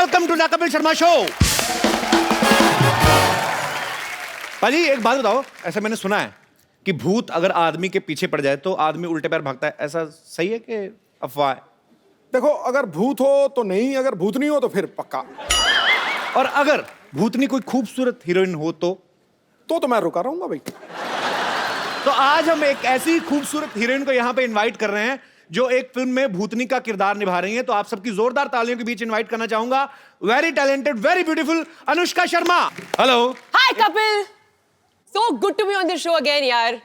Welcome to the Kapil Sharma show. पाजी एक बात बताओ, ऐसा मैंने सुना है कि भूत अगर आदमी के पीछे पड़ जाए तो आदमी उल्टे पैर भागता है, ऐसा सही है कि अफवाह है? देखो, अगर भूत हो तो नहीं, अगर भूत नहीं हो तो फिर पक्का। और अगर भूतनी कोई खूबसूरत हीरोइन हो तो मैं रुका रहूंगा भाई। तो आज हम एक ऐसी खूबसूरत हीरोइन को यहाँ पे इनवाइट कर रहे हैं जो एक फिल्म में भूतनी का किरदार निभा रही हैं। तो आप सबकी जोरदार तालियों के बीच इनवाइट करना चाहूंगा very talented, very beautiful Anushka Sharma. Hello. Hi Kapil, so good to be on the show again यार।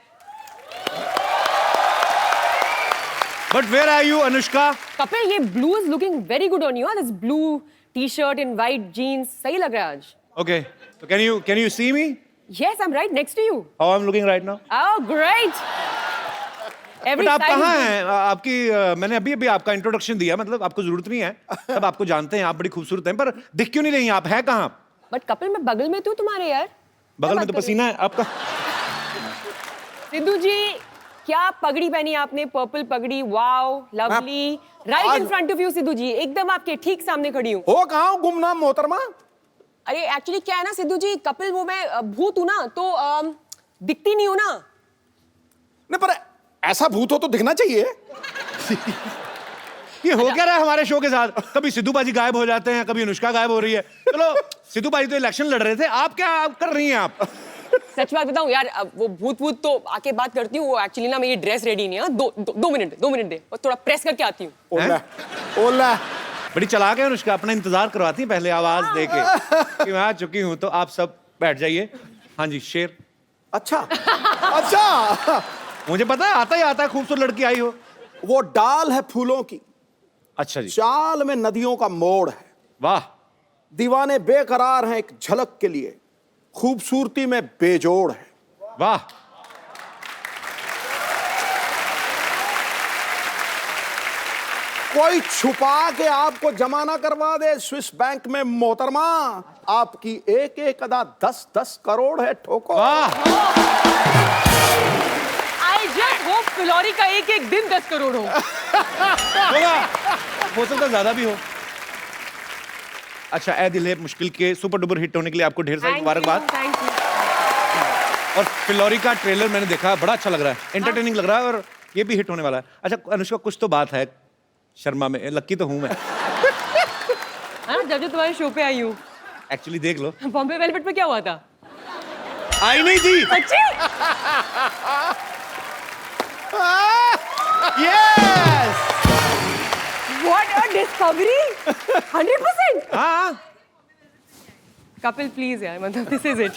But where are you Anushka? Kapil, ये blue is looking very good on you. This blue t-shirt and white jeans सही लग रहा है आज। Okay, so can you see me? Yes, I'm right next to you. How I'm looking right now? Oh, great. Every but आप side कहाँ is- हैं? आपकी मैंने अभी आपका इंट्रोडक्शन दिया, मतलब आपको जरूरत नहीं है, सब आपको जानते हैं, आप बड़ी खूबसूरत हैं, पर दिख क्यों नहीं रही? आप है कहाँ? बट कपिल, मैं बगल में तू तुम्हारे यार। बगल में तो पसीना है आपका। सिद्धू जी, क्या पगड़ी पहनी आपने, पर्पल पगड़ी, wow lovely, right in front of you. Sidhu ji, एकदम आपके ठीक सामने खड़ी हूँ। हो कहाँ गुमनाम मोहतरमा? अरे एक्चुअली क्या है ना सिद्धू जी, कपिल वो मैं भूत हूँ ना, तो दिखती नहीं हूँ ना। नहीं, पर ऐसा भूत हो तो दिखना चाहिए। ये हो क्या रहा है हमारे शो के साथ? कभी सिद्धू बाजी गायब हो जाते हैं, कभी अनुष्का गायब हो रही है। चलो, सिद्धू बाजी तो इलेक्शन लड़ रहे थे, आप क्या कर रही हैं आप? सच बात बताऊं यार, अब वो भूत तो आके बात करती हूँ। वो एक्चुअली ना मेरी ड्रेस रेडी नहीं है। दो मिनट दे, और थोड़ा प्रेस करके आती हूँ। ओला ओला। बड़ी चालाक है अनुष्का, अपना इंतजार करवाती है पहले आवाज दे के कि मैं आ चुकी हूँ। तो आप सब बैठ जाइए। हाँ जी, शेर। अच्छा अच्छा, मुझे पता है, आता है, खूबसूरत लड़की आई हो। वो डाल है फूलों की, अच्छा जी, चाल में नदियों का मोड़ है। वाह। दीवाने बेकरार हैं एक झलक के लिए, खूबसूरती में बेजोड़ है। वाह। कोई छुपा के आपको जमा ना करवा दे स्विस बैंक में मोहतरमा। आपकी एक एक अदा 10-10 करोड़ है ठोको। वाह। आई जस्ट होप फिलौरी का एक एक दिन 10 करोड़ हो। हो सकता ज्यादा भी हो। अच्छा, ए दिल है मुश्किल के सुपर डुपर हिट होने के लिए आपको ढेर सारी मुबारकबाद। Thank you. और फिलौरी का ट्रेलर मैंने देखा, बड़ा अच्छा लग रहा है, एंटरटेनिंग लग रहा है, और ये भी हिट होने वाला है। अच्छा अनुष्का, कुछ तो बात है शर्मा में, लक्की तो हूं मैं। हाँ, जब तुम्हारे शो पे आई हूँ। एक्चुअली देख लो, बॉम्बे वेलवेट पे क्या हुआ था? आई नहीं थी। सच्ची? यस। What a discovery! 100%. हाँ। कपिल प्लीज यार, मतलब दिस इज इट।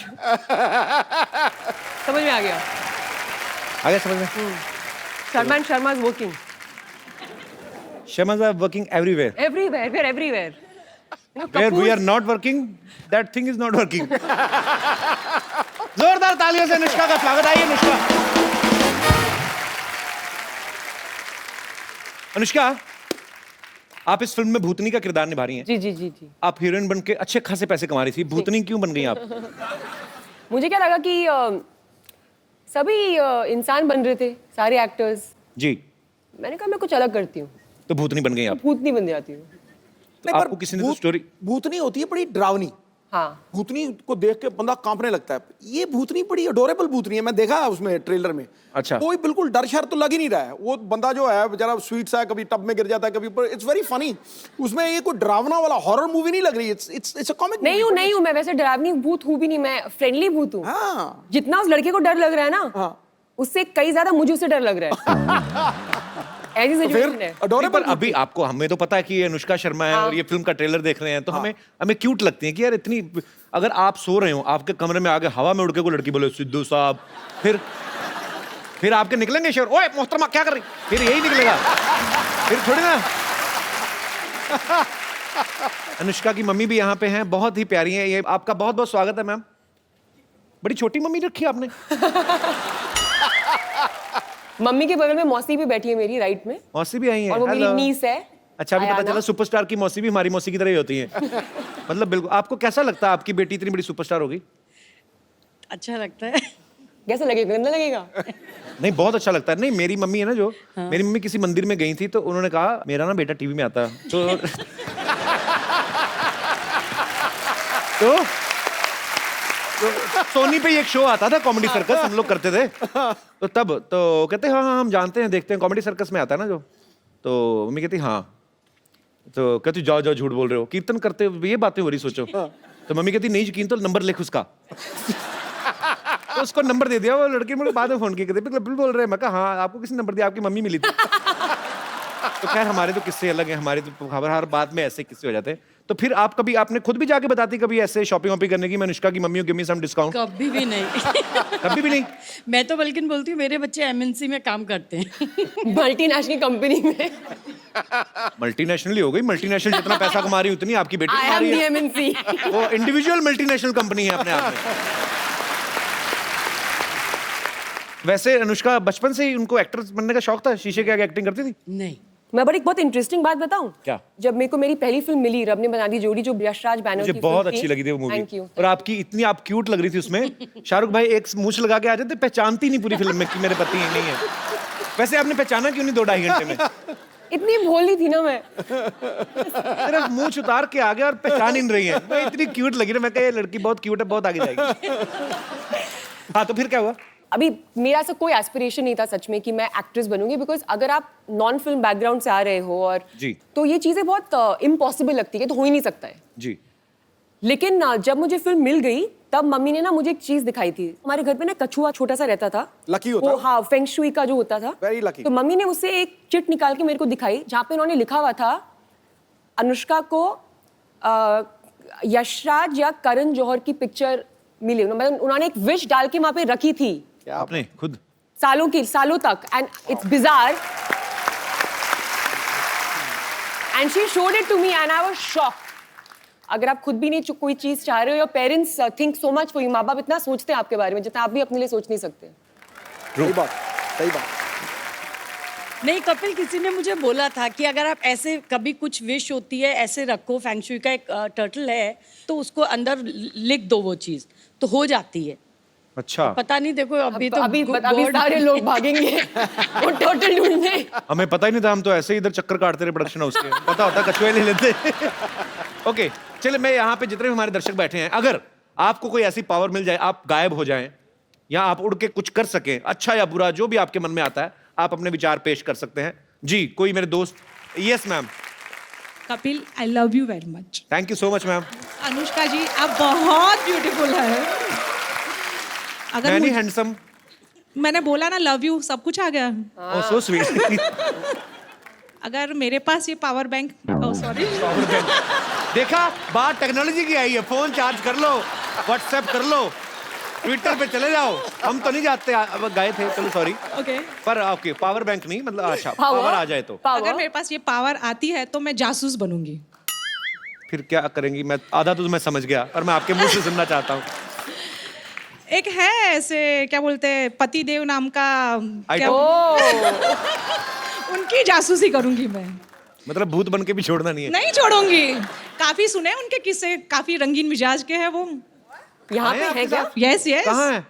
समझ में आ गया। आ गया समझ में? Sharma is working Shamas are working everywhere. everywhere. We're everywhere. You know, Where we Kapoor's- are not working, that thing is not working. जोरदार तालियों से अनुष्का का स्वागत। आइए अनुष्का। अनुष्का, आप इस फिल्म में भूतनी का किरदार निभा रही हैं। जी जी जी जी। आप हीरोइन बन के अच्छे खासे पैसे कमा रही थी, भूतनी क्यों बन गई आप? मुझे क्या लगा कि सभी इंसान बन रहे थे, सारे एक्टर्स। जी। मैंने कहा मैं कुछ अलग करती हूँ, तो भूतनी बन गई आप। भूत नहीं बन जाती हूँ। नहीं, पर आपको किसी ने तो स्टोरी। भूतनी होती है बड़ी डरावनी। हाँ, भूतनी को देख के बंदा कांपने लगता है। ये भूतनी बड़ी अडोरेबल भूतनी है, मैं देखा उसमें ट्रेलर में। अच्छा। कोई बिल्कुल डर शर तो लग ही नहीं रहा है। वो बंदा जो है बेचारा स्वीट सा है, कभी टब में गिर जाता है, कभी ऊपर। It's very funny. उसमें ये कोई डरावना वाला हॉरर मूवी नहीं लग रही। It's a comic. नहीं हूँ मैं वैसे डरावनी भूत हूँ भी नहीं, मैं फ्रेंडली भूत हूँ। हाँ। जितना उस लड़के को डर लग रहा है ना, हाँ। उससे कई ज्यादा मुझे उससे डर लग रहा है। ऐसी सिचुएशन है। नहीं, पर अभी आपको, हमें तो पता है कि ये अनुष्का शर्मा है और ये फिल्म का ट्रेलर देख रहे हैं, तो हमें क्यूट लगती है कि यार इतनी। अगर आप सो रहे हो, आपके कमरे में आगे हवा में उड़ के कोई लड़की बोले सिद्धू साहब, फिर आपके निकलेंगे शेर, ओए मोहतरमा क्या कर रही, फिर यही निकलेगा, फिर थोड़ी ना। अनुष्का की मम्मी भी यहाँ पे हैं, बहुत ही प्यारी है ये। आपका बहुत बहुत स्वागत है मैम। बड़ी छोटी मम्मी रखी आपने। मम्मी के बगल में मौसी भी बैठी है मेरी राइट में, मौसी भी आई है, और वो मेरी नीस है। अच्छा, अभी पता आयाना। चला सुपरस्टार की मौसी भी हमारी मौसी की तरह ही होती है। मतलब बिल्कुल। आपको कैसा लगता है आपकी बेटी इतनी बड़ी सुपरस्टार होगी? अच्छा लगता है। कैसा लगेगा? गंदा लगेगा? नहीं, बहुत अच्छा लगता है। नहीं, मेरी मम्मी है ना जो, मेरी मम्मी किसी मंदिर में गई थी तो उन्होंने कहा मेरा ना बेटा टीवी में आता है, तो तो सोनी पे एक शो आता था कॉमेडी सर्कस, हम लोग करते थे। तो तब तो कहते हाँ हाँ हम जानते हैं, देखते हैं, कॉमेडी सर्कस में आता है ना जो। तो मम्मी कहती हाँ। तो कहती जाओ जाओ झूठ बोल रहे हो, कीर्तन करते हो, ये बातें हो रही सोचो। तो मम्मी कहती नहीं यकीन तो नंबर लिख उसका। तो उसको नंबर दे दिया, वो लड़के मुझे बाद में फोन किया, कहते बिल्कुल बोल रहे हैं। मैं कहा हाँ आपको किसने नंबर दिया, आपकी मम्मी मिली थी। तो खैर हमारे तो किस्से अलग हैं, हमारे तो हर बात में ऐसे किस्से हो जाते हैं। तो फिर आप कभी आपने खुद भी जाके बताती कभी ऐसे शॉपिंग वॉपिंग करने की, मैं अनुष्का की mummy give me some discount? कभी भी नहीं। कभी भी नहीं? मैं तो बल्कि बोलती हूँ मेरे बच्चे एमएनसी में काम करते हैं। मल्टीनेशनल कंपनी में। मल्टीनेशनल ही हो गई, मल्टीनेशनल जितना पैसा कमा रही उतनी आपकी बेटी आई कमा एम रही दी है। एमएनसी। वो इंडिविजुअल मल्टीनेशनल कंपनी है अपने आप में। वैसे अनुष्का बचपन से ही उनको एक्टर बनने का शौक था, शीशे के आगे एक्टिंग करती थी? नहीं। मैं बड़ी बहुत इंटरेस्टिंग बात बताऊं? क्या? जब मेरे को मेरी पहली फिल्म मिली, रब ने बना दी जोड़ी, जो यशराज बैनर मुझे की बहुत फिल्म अच्छी लगी थी वो मूवी। Thank you. और आपकी इतनी आप क्यूट लग रही थी उसमें। शाहरुख भाई एक मूंछ लगा के आ जाते, पहचानती नहीं पूरी फिल्म में कि मेरे पति नहीं है। वैसे आपने पहचाना क्यों नहीं 2-2.5 घंटे में? इतनी भोली थी ना मैं। सिर्फ मूंछ उतार के आ गया और पहचान ही नहीं रही है। मैं इतनी क्यूट लगी ना, मैं कहा ये लड़की बहुत क्यूट है, बहुत आगे जाएगी। हाँ तो फिर क्या हुआ? अभी मेरा ऐसा कोई एस्पिरेशन नहीं था सच में कि मैं एक्ट्रेस बनूंगी, बिकॉज अगर आप नॉन फिल्म बैकग्राउंड से आ रहे हो और जी। तो ये चीजें बहुत इम्पॉसिबल लगती है, तो हो ही नहीं सकता है। जी। लेकिन जब मुझे फिल्म मिल गई तब मम्मी ने ना मुझे एक चीज दिखाई थी। हमारे घर पे ना कछुआ छोटा सा रहता था, लकी होता वो, हाँ, फेंग शुई का जो होता था। Very lucky. तो मम्मी ने उससे एक चिट निकाल के मेरे को दिखाई, जहाँ पे उन्होंने लिखा हुआ था अनुष्का को यशराज या करण जौहर की पिक्चर मिली। मतलब उन्होंने एक विश डाल के वहां पे रखी थी आपने खुद? सालों तक, and it's bizarre, and she showed it to me and I was shocked. अगर आप खुद भी नहीं कोई चीज चाह रहे हो, your parents think so much for you, माँ बाप इतना सोचते हैं आपके बारे में जितना आप भी अपने लिए सोच नहीं सकते। सही बात, सही बात। नहीं कपिल, किसी ने मुझे बोला था कि अगर आप ऐसे कभी कुछ विश होती है ऐसे रखो, फैंगशुई का एक टर्टल है तो उसको अंदर लिख दो, वो चीज तो हो जाती है। अच्छा। पता नहीं, देखो अभी तो अभी सारे लोग भागेंगे वो टोटल ढूंढने। हमें पता ही नहीं था, हम तो ऐसे ही इधर चक्कर काटते रहे प्रोडक्शन हाउस के। पता होता कछुए ले लेते। ओके चलिए, मैं यहाँ पे जितने भी हमारे दर्शक बैठे हैं, अगर आपको कोई ऐसी पावर मिल जाए, आप गायब हो जाएं या आप उड़ के कुछ कर सकें, अच्छा या बुरा जो भी आपके मन में आता है, आप अपने विचार पेश कर सकते हैं। जी, कोई मेरे दोस्त? Yes ma'am. Kapil, I love you very much. Thank you so much ma'am. Anushka ji, आप बहुत ब्यूटीफुल है। अगर मैनी मुझे- हैंडसम। मैंने बोला ना लव यू, सब कुछ आ गया। ओह सो स्वीट। अगर मेरे पास ये पावर बैंक, सॉरी, देखा, बात टेक्नोलॉजी की आई है। फोन चार्ज कर लो, व्हाट्सएप कर लो, ट्विटर पे चले जाओ। हम तो नहीं जाते, अब गए थे, चलो सॉरी। ओके। पर ओके, पावर बैंक नहीं, मतलब अच्छा पावर आ जाए तो। अगर मेरे पास ये पावर आती है तो मैं जासूस बनूंगी। फिर क्या करेंगी? मैं आधा तो मैं समझ गया, पर मैं आपके मुंह से सुनना चाहता हूँ। एक है ऐसे, क्या बोलते हैं, पतिदेव नाम का, क्या, उनकी जासूसी करूंगी मैं। मतलब भूत बन के भी छोड़ना नहीं है। नहीं छोड़ूंगी। काफी सुने उनके किस्से, काफी रंगीन मिजाज के हैं वो। यहाँ पे है क्या? Yes yes. कहाँ है?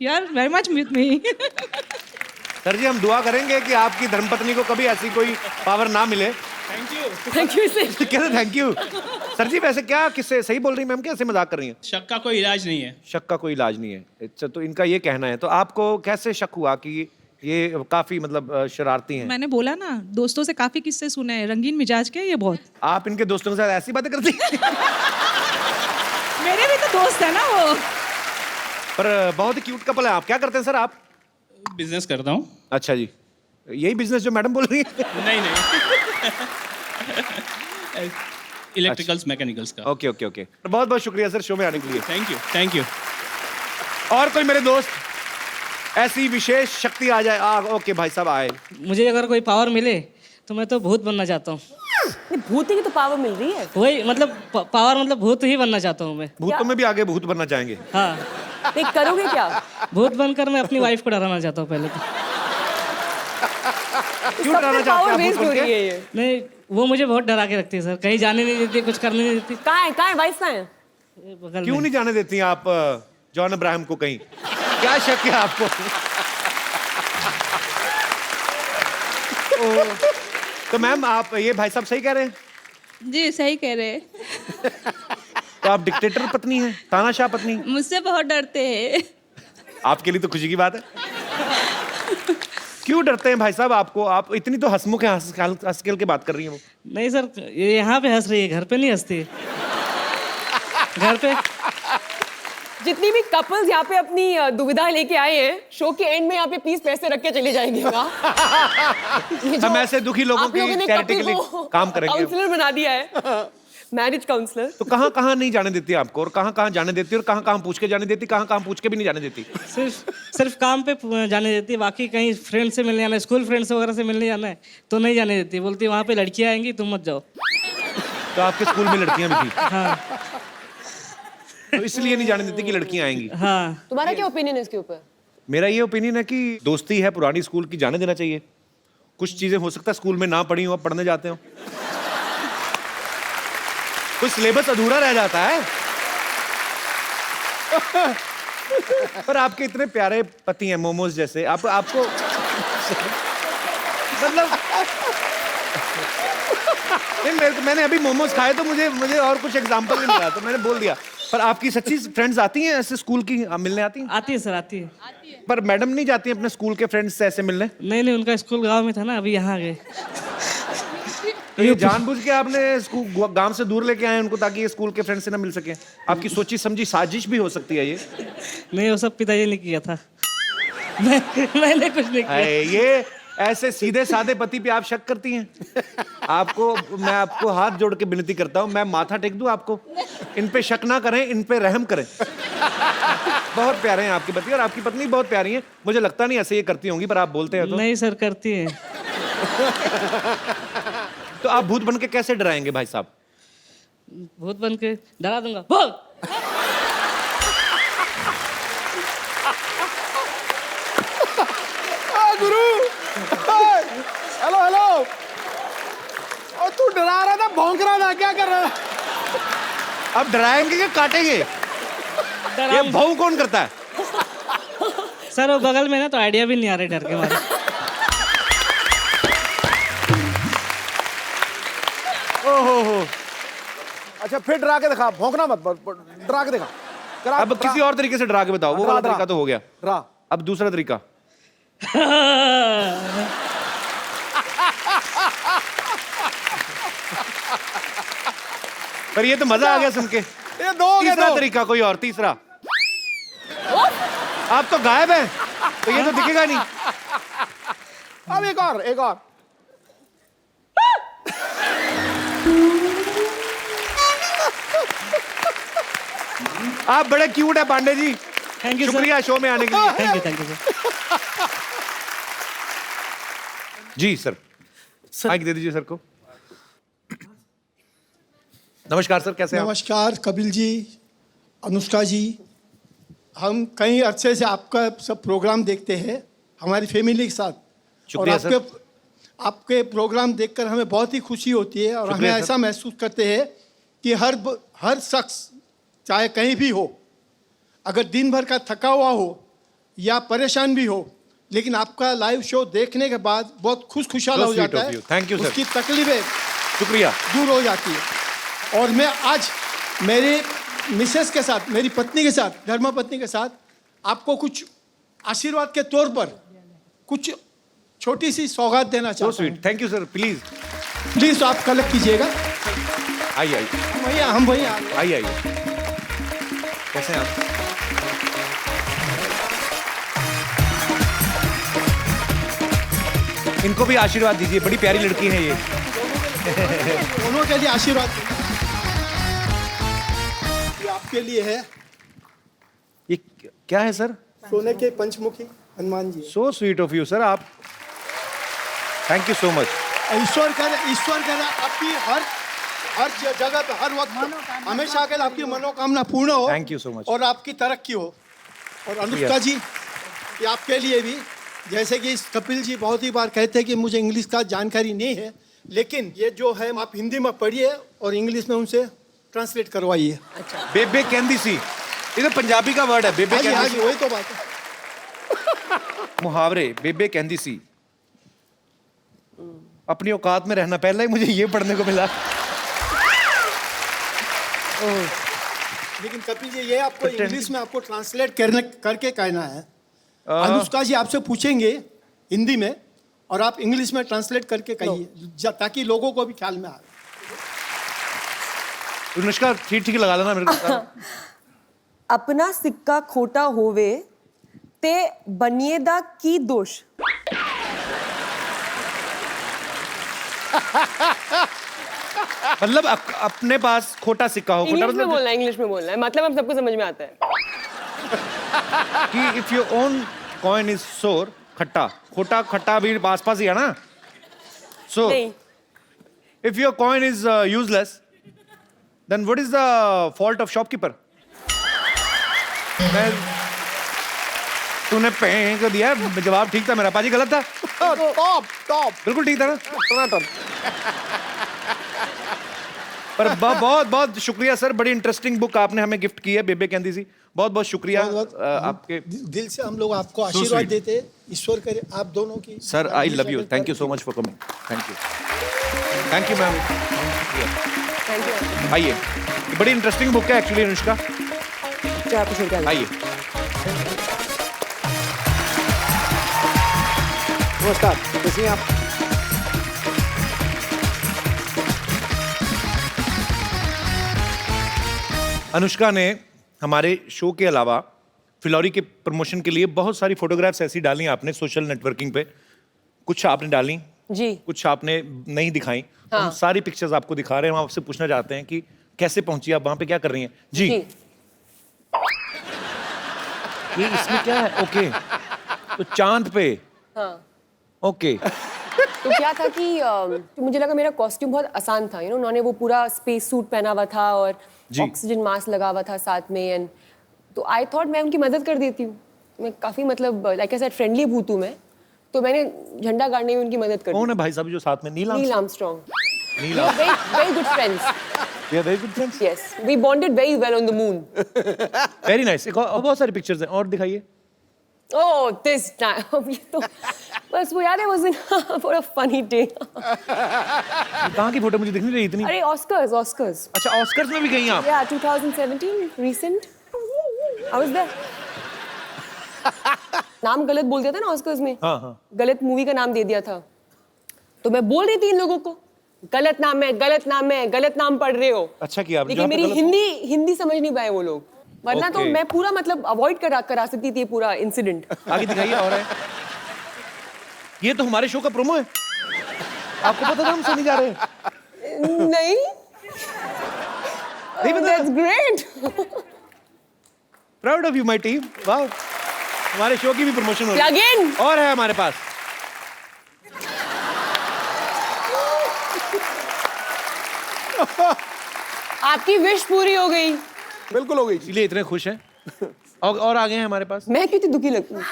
यार very much with me. Sir जी, हम दुआ करेंगे कि आपकी धर्मपत्नी को कभी ऐसी कोई पावर ना मिले। थैंक यू से। कैसे थैंक यू? सर जी वैसे क्या किससे सही बोल रही मैम, कैसे मजाक कर रही हैं? शक का कोई इलाज नहीं है। शक का कोई इलाज नहीं है। अच्छा, तो इनका ये कहना है। तो आपको कैसे शक हुआ कि ये काफी मतलब शरारती हैं? मैंने बोला ना, दोस्तों से काफी किस्से सुने हैं, रंगीन मिजाज के ये बहुत। आप इनके दोस्तों के साथ ऐसी बातें करती हैं? मेरे भी तो दोस्त है ना वो। पर बहुत ही क्यूट कपल है। आप क्या करते हैं सर आप? बिजनेस करता हूँ। अच्छा जी, यही बिजनेस जो मैडम बोल रही है? नहीं इलेक्ट्रिकल्स मैकेनिकल्स का। ओके ओके ओके, बहुत बहुत शुक्रिया सर शो में आने के लिए। Thank you thank you. और कोई मेरे दोस्त ऐसी विशेष शक्ति आ जाए? ओके भाई साहब आए। मुझे अगर कोई पावर मिले तो मैं तो भूत बनना चाहता हूँ। भूत की तो पावर मिल रही है। वही मतलब पावर, मतलब भूत ही बनना चाहता हूँ मैं। भूतों में भी आगे भूत बनना चाहेंगे? हाँ, नहीं करोगे क्या? भूत बनकर मैं अपनी वाइफ को डराना चाहता हूँ पहले तो। क्यों डराना चाहते पावर हैं आप वेस्ट भूत हो बन रही के? है ये। नहीं, वो मुझे बहुत डरा के रखती है सर, कहीं जाने नहीं देती, कुछ करने नहीं देती। कहाँ है वाइफ कहाँ है? ये बगल क्यों में। नहीं जाने देती हैं आप जॉन अब्राहम को कहीं? क्या शक है आपको? तो मैम आप ये भाई साहब सही कह रहे हैं? जी सही कह रहे हैं। तो तो आप डिक्टेटर पत्नी हैं, तानाशाह पत्नी। मुझसे बहुत डरते हैं। आपके लिए तो खुशी की बात है। क्यों डरते हैं भाई साहब आपको? आप इतनी तो हंसमुख है, हंस खेल के बात कर रही हैं वो। नहीं सर, ये यहाँ पे हंस रही है, घर पे नहीं हंसती। घर पे जितनी भी कपल्स यहाँ पे अपनी दुविधा लेके आए हैं, शो के एंड में यहाँ पे प्लीज पैसे रख के चले जाएंगे। हम ऐसे दुखी लोगों की चैरिटी के लिए काम करेंगे। काउंसलर बना दिया है, मैरिज काउंसलर। तो कहाँ कहाँ नहीं जाने देती आपको, और कहाँ कहाँ जाने देती, और कहाँ कहाँ पूछ के जाने देती, कहाँ कहाँ पूछ के भी नहीं जाने देती? सिर्फ काम पे जाने देती है, बाकी कहीं फ्रेंड से मिलने जाना है, स्कूल फ्रेंड्स वगैरह से मिलने जाना है तो नहीं जाने देती। बोलती है वहाँ पे लड़कियाँ आएंगी, तुम मत जाओ। तो आपके स्कूल में लड़कियां भी थी? हाँ तो इसलिए नहीं जाने देती कि लड़कियां आएंगी? हाँ। तुम्हारा क्या ओपिनियन है इसके ऊपर? मेरा ये ओपिनियन है कि दोस्ती है पुरानी स्कूल की, जाने देना चाहिए। कुछ चीजें हो सकता है स्कूल में ना पढ़ी हो, आप पढ़ने जाते हो, कुछ सिलेबस अधूरा रह जाता है। पर आपके इतने प्यारे पति हैं, मोमोज जैसे, आपको मतलब नहीं, मैंने अभी मोमोज खाए तो मुझे और कुछ एग्जांपल नहीं मिला, तो मैंने बोल दिया। पर आपकी सच्ची फ्रेंड्स आती हैं ऐसे स्कूल की मिलने आती हैं? आती है सर, आती है। पर मैडम नहीं जाती हैं अपने स्कूल के फ्रेंड्स से ऐसे मिलने? नहीं, उनका स्कूल गांव में था ना, अभी यहाँ आ गए। तो ये जानबूझ के आपने स्कूल गांव से दूर लेके आए उनको, ताकि ये स्कूल के फ्रेंड से ना मिल सके? आपकी सोची समझी साजिश भी हो सकती है ये। मैं वो सब पिताजी ने किया था। मैंने कुछ नहीं किया। ये ऐसे सीधे साधे पति पे आप शक करती हैं? मैं आपको हाथ जोड़ के विनती करता हूं, मैं माथा टेक दूं आपको, इन पे शक ना करें, इन पे रहम करें। बहुत प्यारे हैं आपके पति, और आपकी पत्नी बहुत प्यारी है। मुझे लगता नहीं ऐसे ये करती होंगी, पर आप बोलते हैं तो। नहीं सर, करती है। तो आप भूत बन के कैसे डराएंगे भाई साहब? भूत बन के डरा दूंगा। बोल। गुरु, हेलो। और तू डरा रहा था, भौंक रहा था, क्या कर रहा था? अब डराएंगे कि काटेंगे? ये भाव कौन करता है? सर वो बगल में ना, तो आइडिया भी नहीं आ रही डर के मारे। ओहो, अच्छा फिर डरा के दिखा, भौंकना मत, डरा के दिखा। अब किसी और तरीके से डरा के बताओ। वो वाला तरीका तो हो गया, डरा। अब दूसरा तरीका। पर ये तो मजा आ गया सुन के। ये दो हो गए, तीसरा दो। तरीका कोई और, तीसरा। आप तो गायब हैं, तो ये तो दिखेगा नहीं। अब एक और। आप बड़े क्यूट है Pandey ji. Thank you sir. शुक्रिया शो में आने के लिए। Thank you sir. जी सर, माइक दे दीजिए सर को। नमस्कार सर, कैसे हैं आप? नमस्कार कपिल जी, अनुष्का जी। हम कई अरसे से आपका सब प्रोग्राम देखते हैं हमारी फैमिली के साथ, और शुक्रिया सर। आपके प्रोग्राम देखकर हमें बहुत ही खुशी होती है, और हमें शुक्रिया सर। ऐसा महसूस करते हैं कि हर शख्स चाहे कहीं भी हो, अगर दिन भर का थका हुआ हो या परेशान भी हो, लेकिन आपका लाइव शो देखने के बाद बहुत खुशहाल So हो sweet जाता of है। you. Thank you, sir. उसकी तकलीफें शुक्रिया। दूर हो जाती है। और मैं आज मेरे मिसेस के साथ, मेरी पत्नी के साथ, धर्मपत्नी के साथ आपको कुछ आशीर्वाद के तौर पर कुछ छोटी सी सौगात देना सो चाहता हूँ। Sweet, thank you sir. Please please आप कलेक्ट कीजिएगा। आइए हम भैया आइए। कैसे हैं आप? इनको भी आशीर्वाद दीजिए, बड़ी प्यारी लड़की है ये। दोनों के लिए आशीर्वाद ये आपके लिए है। ये क्या है सर? सोने के पंचमुखी Hanuman ji. So sweet of you sir. आप थैंक यू सो मच। ईश्वर करे आपकी हर जगह पे, हर वक्त, हमेशा के आपकी मनोकामना पूर्ण हो। Thank you so much. और आपकी तरक्की हो। और अनुष्का जी, ये आपके लिए भी, जैसे कि कपिल जी बहुत ही बार कहते हैं कि मुझे इंग्लिश का जानकारी नहीं है, लेकिन ये जो है आप हिंदी में पढ़िए और इंग्लिश में उनसे ट्रांसलेट करवाइए। बेबे कहंदी सी, ये तो पंजाबी का वर्ड है। बेबे हाँ कहंदी जी, वही तो बात है। सी, मुहावरे, बेबे कहंदी सी। अपनी औकात में रहना, पहले ही मुझे ये पढ़ने को मिला। लेकिन कपिल जी ये आपको इंग्लिश में आपको ट्रांसलेट करके कहना है। अनुष्का जी आपसे पूछेंगे हिंदी में और आप इंग्लिश में ट्रांसलेट करके कहिए ताकि लोगों को भी ख्याल में आए। अनुष्का ठीक ठीक लगा लेना मेरे को। अपना सिक्का खोटा होवे ते बनिएदा की दोष। मतलब अपने पास खोटा सिक्का हो, खोटा इंग्लिश में मतलब बोलना है, इंग्लिश में बोलना है, मतलब हम सबको समझ में आता है। कि if your own coin is सोर, खट्टा खोटा खट्टा भी पास पास ही है ना। सो नहीं, if your coin is useless then what is the fault of shopkeeper? तूने फेंक दिया, जवाब ठीक था मेरा। पाजी गलत था? टॉप बिल्कुल ठीक था ना? टनाटन। पर बहुत बहुत शुक्रिया सर, बड़ी इंटरेस्टिंग बुक आपने हमें गिफ्ट की है, बेबे कहती सी। बहुत बहुत शुक्रिया आपके। दिल से हम लोग आपको आशीर्वाद देते हैं। ईश्वर करे आप दोनों की। Sir I love you, thank you so much for coming. Thank you ma'am. Thank you. आइए, बड़ी इंटरेस्टिंग बुक है एक्चुअली अनुष्का। क्या कुछ क्या? आइए। नमस्कार, कैसी हैं आप? अनुष्का ने हमारे शो के अलावा फिलौरी के प्रमोशन के लिए बहुत सारी फोटोग्राफ्स ऐसी डाली आपने सोशल नेटवर्किंग पे। कुछ आपने डाली, जी, कुछ आपने नहीं दिखाई। हाँ। हम सारी पिक्चर्स आपको दिखा रहे हैं। हम आपसे पूछना चाहते हैं कि कैसे पहुंची आप वहां पे, क्या कर रही हैं? जी, जी। ये इसमें क्या है? ओके, तो चांद पे। हाँ। ओके। तो क्या था कि तो मुझे लगा मेरा कॉस्ट्यूम बहुत आसान था, उन्होंने वो पूरा स्पेस सूट पहना हुआ था और जी। ऑक्सीजन मास्क लगा हुआ था साथ में, एंड तो आई थॉट मैं उनकी मदद कर देती हूँ। मैं काफ़ी मतलब लाइक आई सेड फ्रेंडली भूत हूँ मैं, तो मैंने झंडा गाड़ने में उनकी मदद कर दी। कौन है भाई साहब जो साथ में? Neil Neil Armstrong. Armstrong. Neil Very good friends. We are very good friends. Yes, we bonded very well on the moon. Very nice. एक और बहुत सारी पिक्चर्स हैं, और दिखाइए। Oh, this time. ये तो बस वो याद है was for a funny day. कहाँ की फोटो मुझे दिख नहीं रही इतनी? अरे Oscars. अच्छा, ऑस्कर्स में भी गई आप? Yeah, 2017, recent. I was there. नाम गलत बोल दिया था ना ऑस्कर्स में। हाँ हाँ। गलत मूवी का नाम दे दिया था, तो मैं बोल रही थी इन लोगों को गलत नाम है, गलत नाम है, गलत नाम पढ़ रहे हो। अच्छा किया आपने। लेकिन मेरी जहाँ पे हिंदी समझ नहीं पाए वो लोग, वरना तो Okay. मैं पूरा मतलब अवॉइड करा सकती थी पूरा इंसिडेंट। आगे दिखाइए। और है, ये तो हमारे शो का प्रोमो है। आपको पता था हम सुनने जा रहे हैं? नहीं, That's great. Proud of you my team. वाह, हमारे शो की भी प्रमोशन हो रही है। Plug in. और है हमारे पास। आपकी विश पूरी हो गई। बिल्कुल हो गई। इसलिए इतने खुश हैं। और आगे हैं हमारे पास। मैं क्यों इतनी दुखी लगती हूँ?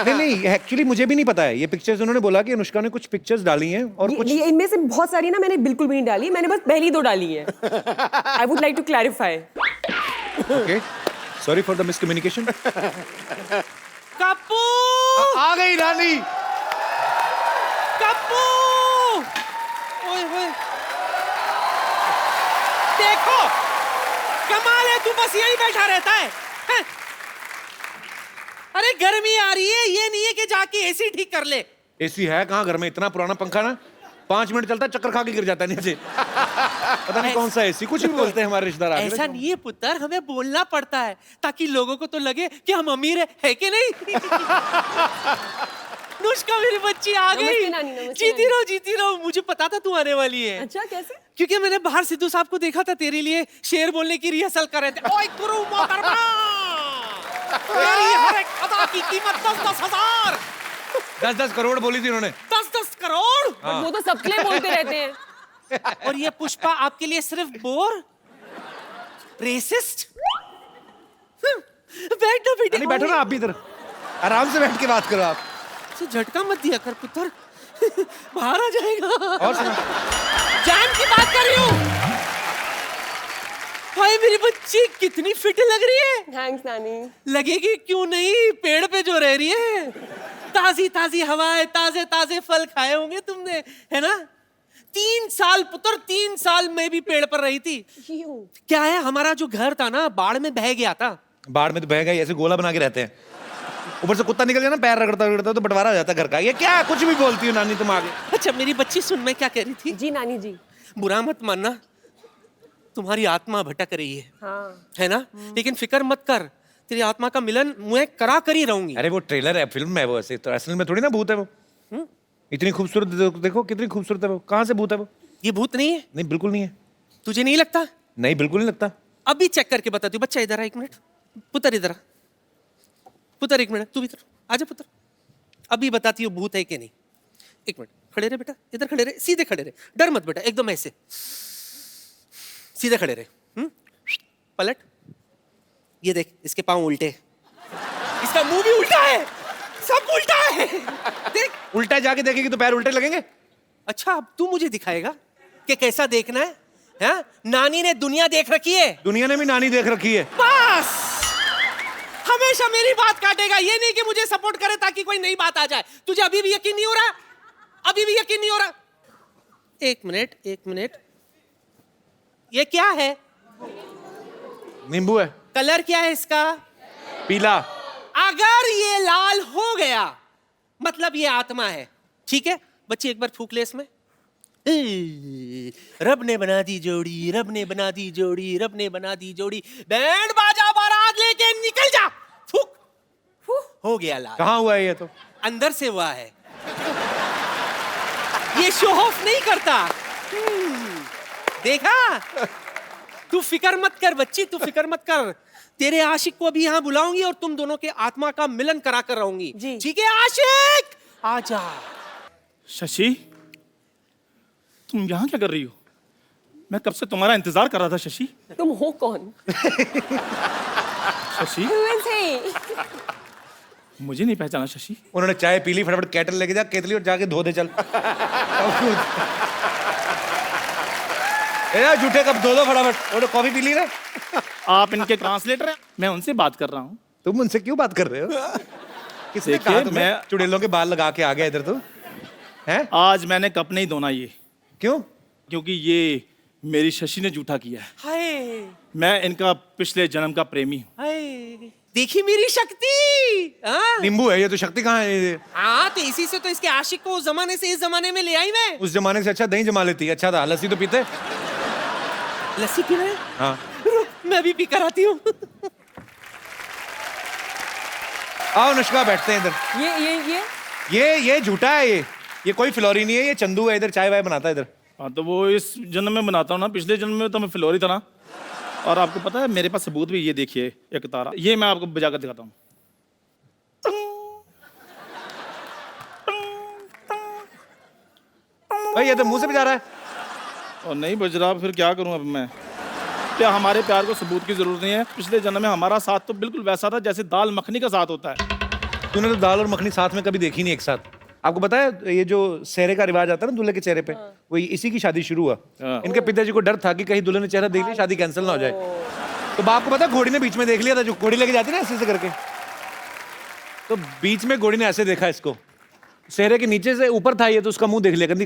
नहीं, एक्चुअली मुझे भी नहीं पता है ये पिक्चर्स। उन्होंने बोला कि अनुष्का ने कुछ पिक्चर्स डाली हैं और कुछ ये इनमें से बहुत सारी ना मैंने बिल्कुल भी नहीं डाली, मैंने बस पहली 2 डाली है। I would like to clarify. Okay, sorry for the miscommunication. Kappu आ गई नानी। कप्पू ओए होए देखो कमाल है, तू बस यही बैठा रहता है हैं? अरे गर्मी आ रही है, ये नहीं है कि जाके एसी ठीक कर ले। एसी है कहाँ घर में? इतना पुराना पंखा ना 5 मिनट चलता है, चक्कर खा के गिर जाता है नीचे। पता नहीं कौन सा एसी, कुछ भी बोलते हैं हमारे रिश्तेदार। ऐसा नहीं है पुत्र, हमें बोलना पड़ता है ताकि लोगों को तो लगे कि हम अमीर है कि नहीं। नुष्का मेरी बच्ची आ नमस्ते गई। नानी, नमस्ते जीती रहो। मुझे पता था तू आने वाली है। अच्छा, कैसे? क्योंकि मैंने बाहर सिद्धू साहब को देखा था, तेरे लिए शेर बोलने की रिहर्सल कर रहे थे। ओए गुरु मोहतरमा, मेरी हर एक अदा की कीमत 10-10 हजार। 10-10 करोड़ बोली थी उन्होंने। 10-10 करोड़। बट वो तो सबके लिए बोलते रहते हैं। और ये पुष्पा आपके लिए सिर्फ बोर रेसिस्ट। बैठो नहीं, बैठो ना आप भी इधर, आराम से बैठ के बात करो आप। तो झटका मत दिया कर पुत्र, बाहर आ जाएगा। और सुना। जान की बात कर रही हूँ। भाई मेरी बच्ची कितनी फिट लग रही है। थैंक्स नानी। लगेगी क्यों नहीं, पेड़ पे जो रह रही है। ताजी ताजी हवाएं, ताजे ताजे फल खाए होंगे तुमने, है ना? 3 साल पुत्र, 3 साल मैं भी पेड़ पर रही थी। क्या है, हमारा जो घर था ना बाढ़ में बह गया था। बाढ़ में तो बह गई, ऐसे गोला बना के रहते हैं, ऊपर से कुत्ता निकल जाए ना, पैर रगड़ता रगड़ता तो बंटवारा हो जाता है घर का। ये क्या कुछ भी बोलती हो नानी तुम आगे। अच्छा मेरी बच्ची सुन, मैं क्या कह रही थी। जी नानी जी। बुरा मत मानना, तुम्हारी आत्मा भटक रही है, हाँ। है ना? लेकिन फिक्र मत कर, तेरी आत्मा का मिलन मैं करा कर ही रहूंगी। अरे वो ट्रेलर है, फिल्म है वो, ऐसे तो असल में थोड़ी ना भूत है वो। इतनी खूबसूरत देखो कितनी खूबसूरत है वो, कहाँ से भूत है वो? ये भूत नहीं है? नहीं बिल्कुल नहीं है। तुझे नहीं लगता? नहीं बिल्कुल नहीं लगता। अभी चेक करके बताती हूँ। बच्चा इधर आ, 1 मिनट। पुत्र इधर आ, पुत्र 1 मिनट, तू भी इधर आजा पुत्र। अभी बताती हूँ भूत है कि नहीं। 1 मिनट खड़े रहे बेटा, इधर खड़े रहे, सीधे खड़े रहे, डर मत बेटा, एकदम ऐसे सीधे खड़े रहे। पलट, ये देख इसके पांव उल्टे, इसका मुंह भी उल्टा है, सब उल्टा है। देख उल्टा जाके देखेगी तो पैर उल्टे लगेंगे। अच्छा अब तू मुझे दिखाएगा कि कैसा देखना है, हाँ? नानी ने दुनिया देख रखी है, दुनिया ने भी नानी देख रखी है। बस हमेशा मेरी बात काटेगा, ये नहीं कि मुझे सपोर्ट करे ताकि कोई नई बात आ जाए। तुझे अभी भी यकीन नहीं हो रहा? अभी भी यकीन नहीं हो रहा? 1 मिनट 1 मिनट, ये क्या है? नींबू है। कलर क्या है इसका? पीला। अगर ये लाल हो गया मतलब ये आत्मा है, ठीक है? बच्ची एक बार फूक ले इसमें। रब ने बना दी जोड़ी, रब ने बना दी जोड़ी, रब ने बना दी जोड़ी, बैंड बाजा बारात लेके निकल जा। फूक, हो गया लाल। कहाँ हुआ है ये? तो अंदर से हुआ है, ये शो ऑफ नहीं करता। देखा? तू फिक्र मत कर बच्ची, तू फिक्र मत कर। तेरे आशिक को अभी यहाँ बुलाऊंगी और तुम दोनों के आत्मा का मिलन करा कर रहूंगी। ठीक है आशिक, आजा। शशि, तुम यहाँ क्या कर रही हो? मैं कब से तुम्हारा इंतजार कर रहा था शशि। तुम हो कौन? Shashi, Who is he? मुझे नहीं पहचाना शशि। उन्होंने चाय पी ली, फटाफट केटल लेके जा केतली और जाके धो दे चल। ए झूठे कब धो दो फटाफट, और कॉफी पी ली ना। आप इनके ट्रांसलेटर हैं, मैं उनसे बात कर रहा हूँ। तुम उनसे क्यों बात कर रहे हो? किसने देखिए, कहा तुम्हें मैं- चुड़ैलों के बाल लगा के आ गया इधर? तो हैं? आज मैंने कप नहीं धोना ये, क्यों? क्योंकि ये मेरी शशि ने झूठा किया है। हाय मैं इनका पिछले जन्म का प्रेमी हूँ। हाय, देखी मेरी शक्ति। हाँ? नींबू है ये, तो शक्ति कहाँ है ये? हाँ तो इसी से तो इसके आशिक को उस जमाने से इस जमाने में ले आई मैं। उस जमाने से अच्छा दही जमा लेती। अच्छा था, लस्सी तो पीते। लस्सी पी रहे हैं? हाँ रुक, मैं भी पी कर आती हूँ। आओ अनुष्का, बैठते हैं इधर। ये झूठा है ये कोई फिलौरी नहीं है, ये चंदू है, इधर चाय वाय बनाता है इधर। हाँ तो वो इस जन्म में बनाता हूँ ना, पिछले जन्म में तो मैं फिलौरी था ना। और आपको पता है मेरे पास सबूत भी, ये देखिए एक तारा, ये मैं आपको बजाकर दिखाता हूँ। भाई ये तो मुंह से बजा रहा है। और नहीं बज रहा, फिर क्या करूं अब मैं? क्या हमारे प्यार को सबूत की जरूरत नहीं है? पिछले जन्म में हमारा साथ तो बिल्कुल वैसा था जैसे दाल मखनी का साथ होता है। तूने तो दाल और मखनी साथ में कभी देखी नहीं एक साथ। आपको पता है ये जो सेहरे का रिवाज आता है ना दूल्हे के चेहरे पे, वो इसी की शादी शुरू हुआ। इनके पिताजी को डर था कि कहीं दूल्हे ने चेहरा देख लिया शादी कैंसिल ना हो जाए। तो बाप को पता है घोड़ी ने बीच में देख लिया था, जो घोड़ी लेके जाती है ना ऐसे करके, तो बीच में घोड़ी ने ऐसे देखा इसको, सेहरे के नीचे से ऊपर था ये, तो उसका मुंह देख लिया कहती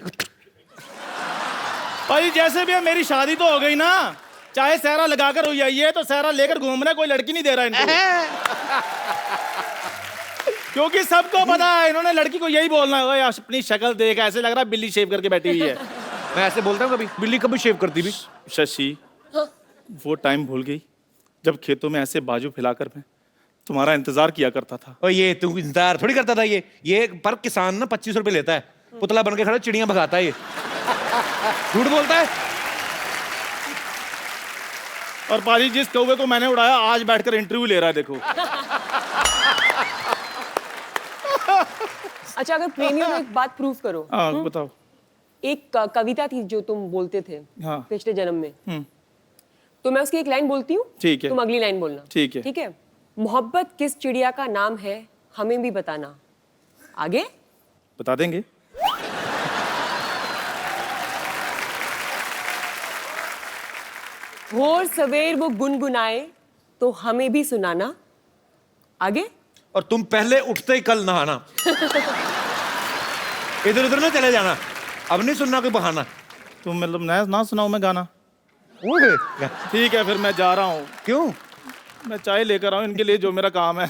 भाई जैसे भी है मेरी शादी तो हो गई ना, चाहे सहरा लगाकर हुई है, ये तो सहरा लेकर घूम रहा है, कोई लड़की नहीं दे रहा इनको। क्योंकि सबको पता है इन्होंने लड़की को यही बोलना है, अपनी शक्ल देख ऐसे लग रहा है बिल्ली शेव करके बैठी हुई है। मैं ऐसे बोलता हूँ कभी, बिल्ली कभी शेव करती भी। शशि, वो टाइम भूल गई जब खेतों में ऐसे बाजू फैलाकर मैं तुम्हारा इंतजार किया करता था। और ये तू इंतजार थोड़ी करता था, ये पर किसान ना 25 रुपए लेता है, पुतला बन के खड़ा चिड़ियां भगाता है ये। झूठ बोलता है। और पाजी जिस कौवे को मैंने उड़ाया आज बैठकर इंटरव्यू ले रहा है, देखो। अच्छा अगर प्रेमियों में एक बात प्रूव करो। हाँ बताओ। एक कविता थी जो तुम बोलते थे हाँ। पिछले जन्म में, तो मैं उसकी एक लाइन बोलती हूँ, ठीक है। तुम अगली लाइन बोलना। ठीक है। ठीक है। मोहब्बत किस चिड़िया का नाम है हमें भी बताना। आगे बता देंगे। भोर सवेर वो गुनगुनाए तो हमें भी सुनाना। आगे? और तुम पहले उठते ही कल नहाना। इधर उधर ना चले जाना, अब नहीं सुनना कोई बहाना। तुम मतलब ना सुनाओ मैं गाना। ओए, ठीक है फिर मैं जा रहा हूँ। क्यों? मैं चाय लेकर आऊँ इनके लिए, जो मेरा काम है।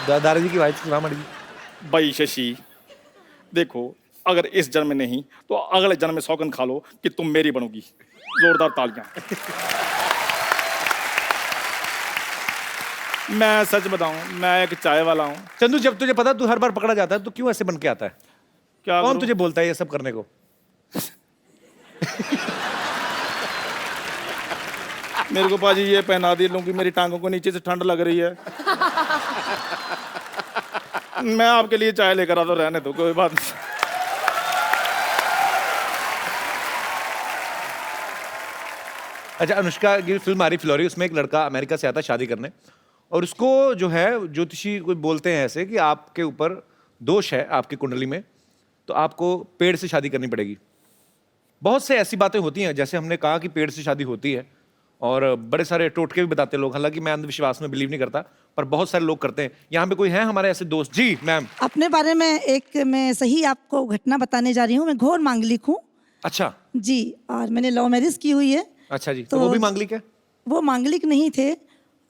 दादाजी की वाइफ सुना मड़ी। भाई शशि, देखो अगर इस जन्म में नहीं तो अगले जन्म में सौगंध खा लो कि तुम मेरी बनोगी। जोरदार तालियां। मैं सच बताऊं, मैं एक चाय वाला हूं। चंदू, जब तुझे पता तू हर बार पकड़ा जाता है तो क्यों ऐसे बन के आता है? क्या कौन करूं? तुझे बोलता है ये सब करने को? मेरे को पाजी ये पहना दी लूंगी, मेरी टांगों को नीचे से ठंड लग रही है। मैं आपके लिए चाय लेकर आता, रहने दो, कोई बात नहीं। अच्छा, अनुष्का की फिल्म आ रही फ्लोरी, उसमें एक लड़का अमेरिका से आता है शादी करने, और उसको जो है ज्योतिषी कोई बोलते हैं ऐसे कि आपके ऊपर दोष है आपकी कुंडली में, तो आपको पेड़ से शादी करनी पड़ेगी। बहुत से ऐसी बातें होती हैं, जैसे हमने कहा कि पेड़ से शादी होती है, और बड़े सारे टोटके भी बताते हैं लोग। हालांकि मैं अंधविश्वास में बिलीव नहीं करता, पर बहुत सारे लोग करते हैं। यहाँ पे कोई है हमारे ऐसे दोस्त? जी मैम। अपने बारे में एक मैं सही आपको घटना बताने जा रही हूँ। मैं घोर मांगलिक हूँ अच्छा जी, और मैंने लव मैरिज की हुई है। अच्छा जी, तो वो भी मांगलिक है? वो मांगलिक नहीं थे,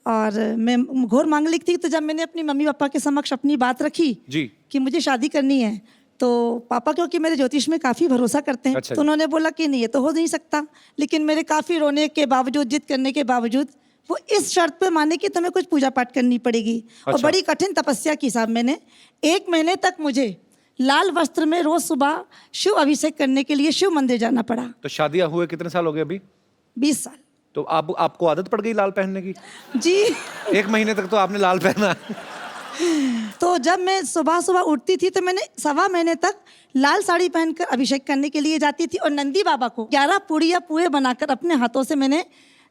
और मैं घोर मांगलिक थी। तो जब मैंने अपनी मम्मी पापा के समक्ष अपनी बात रखी जी कि मुझे शादी करनी है, तो पापा क्योंकि मेरे ज्योतिष में काफ़ी भरोसा करते हैं, अच्छा तो उन्होंने बोला कि नहीं, ये तो हो नहीं सकता। लेकिन मेरे काफ़ी रोने के बावजूद, जिद करने के बावजूद, वो इस शर्त पे माने कि तुम्हें कुछ पूजा पाठ करनी पड़ेगी। और अच्छा। बड़ी कठिन तपस्या की साहब मैंने। 1 महीने तक मुझे लाल वस्त्र में रोज सुबह शिव अभिषेक करने के लिए शिव मंदिर जाना पड़ा। तो शादियां हुए कितने साल हो गए अभी? 20 साल। तो आपको आदत पड़ गई लाल पहनने की? जी। 1 महीने तक तो आपने लाल पहना। तो जब मैं सुबह सुबह उठती थी तो मैंने 1.25 महीने तक लाल साड़ी पहनकर अभिषेक करने के लिए जाती थी, और नंदी बाबा को 11 पूड़ियाँ पुए बनाकर अपने हाथों से मैंने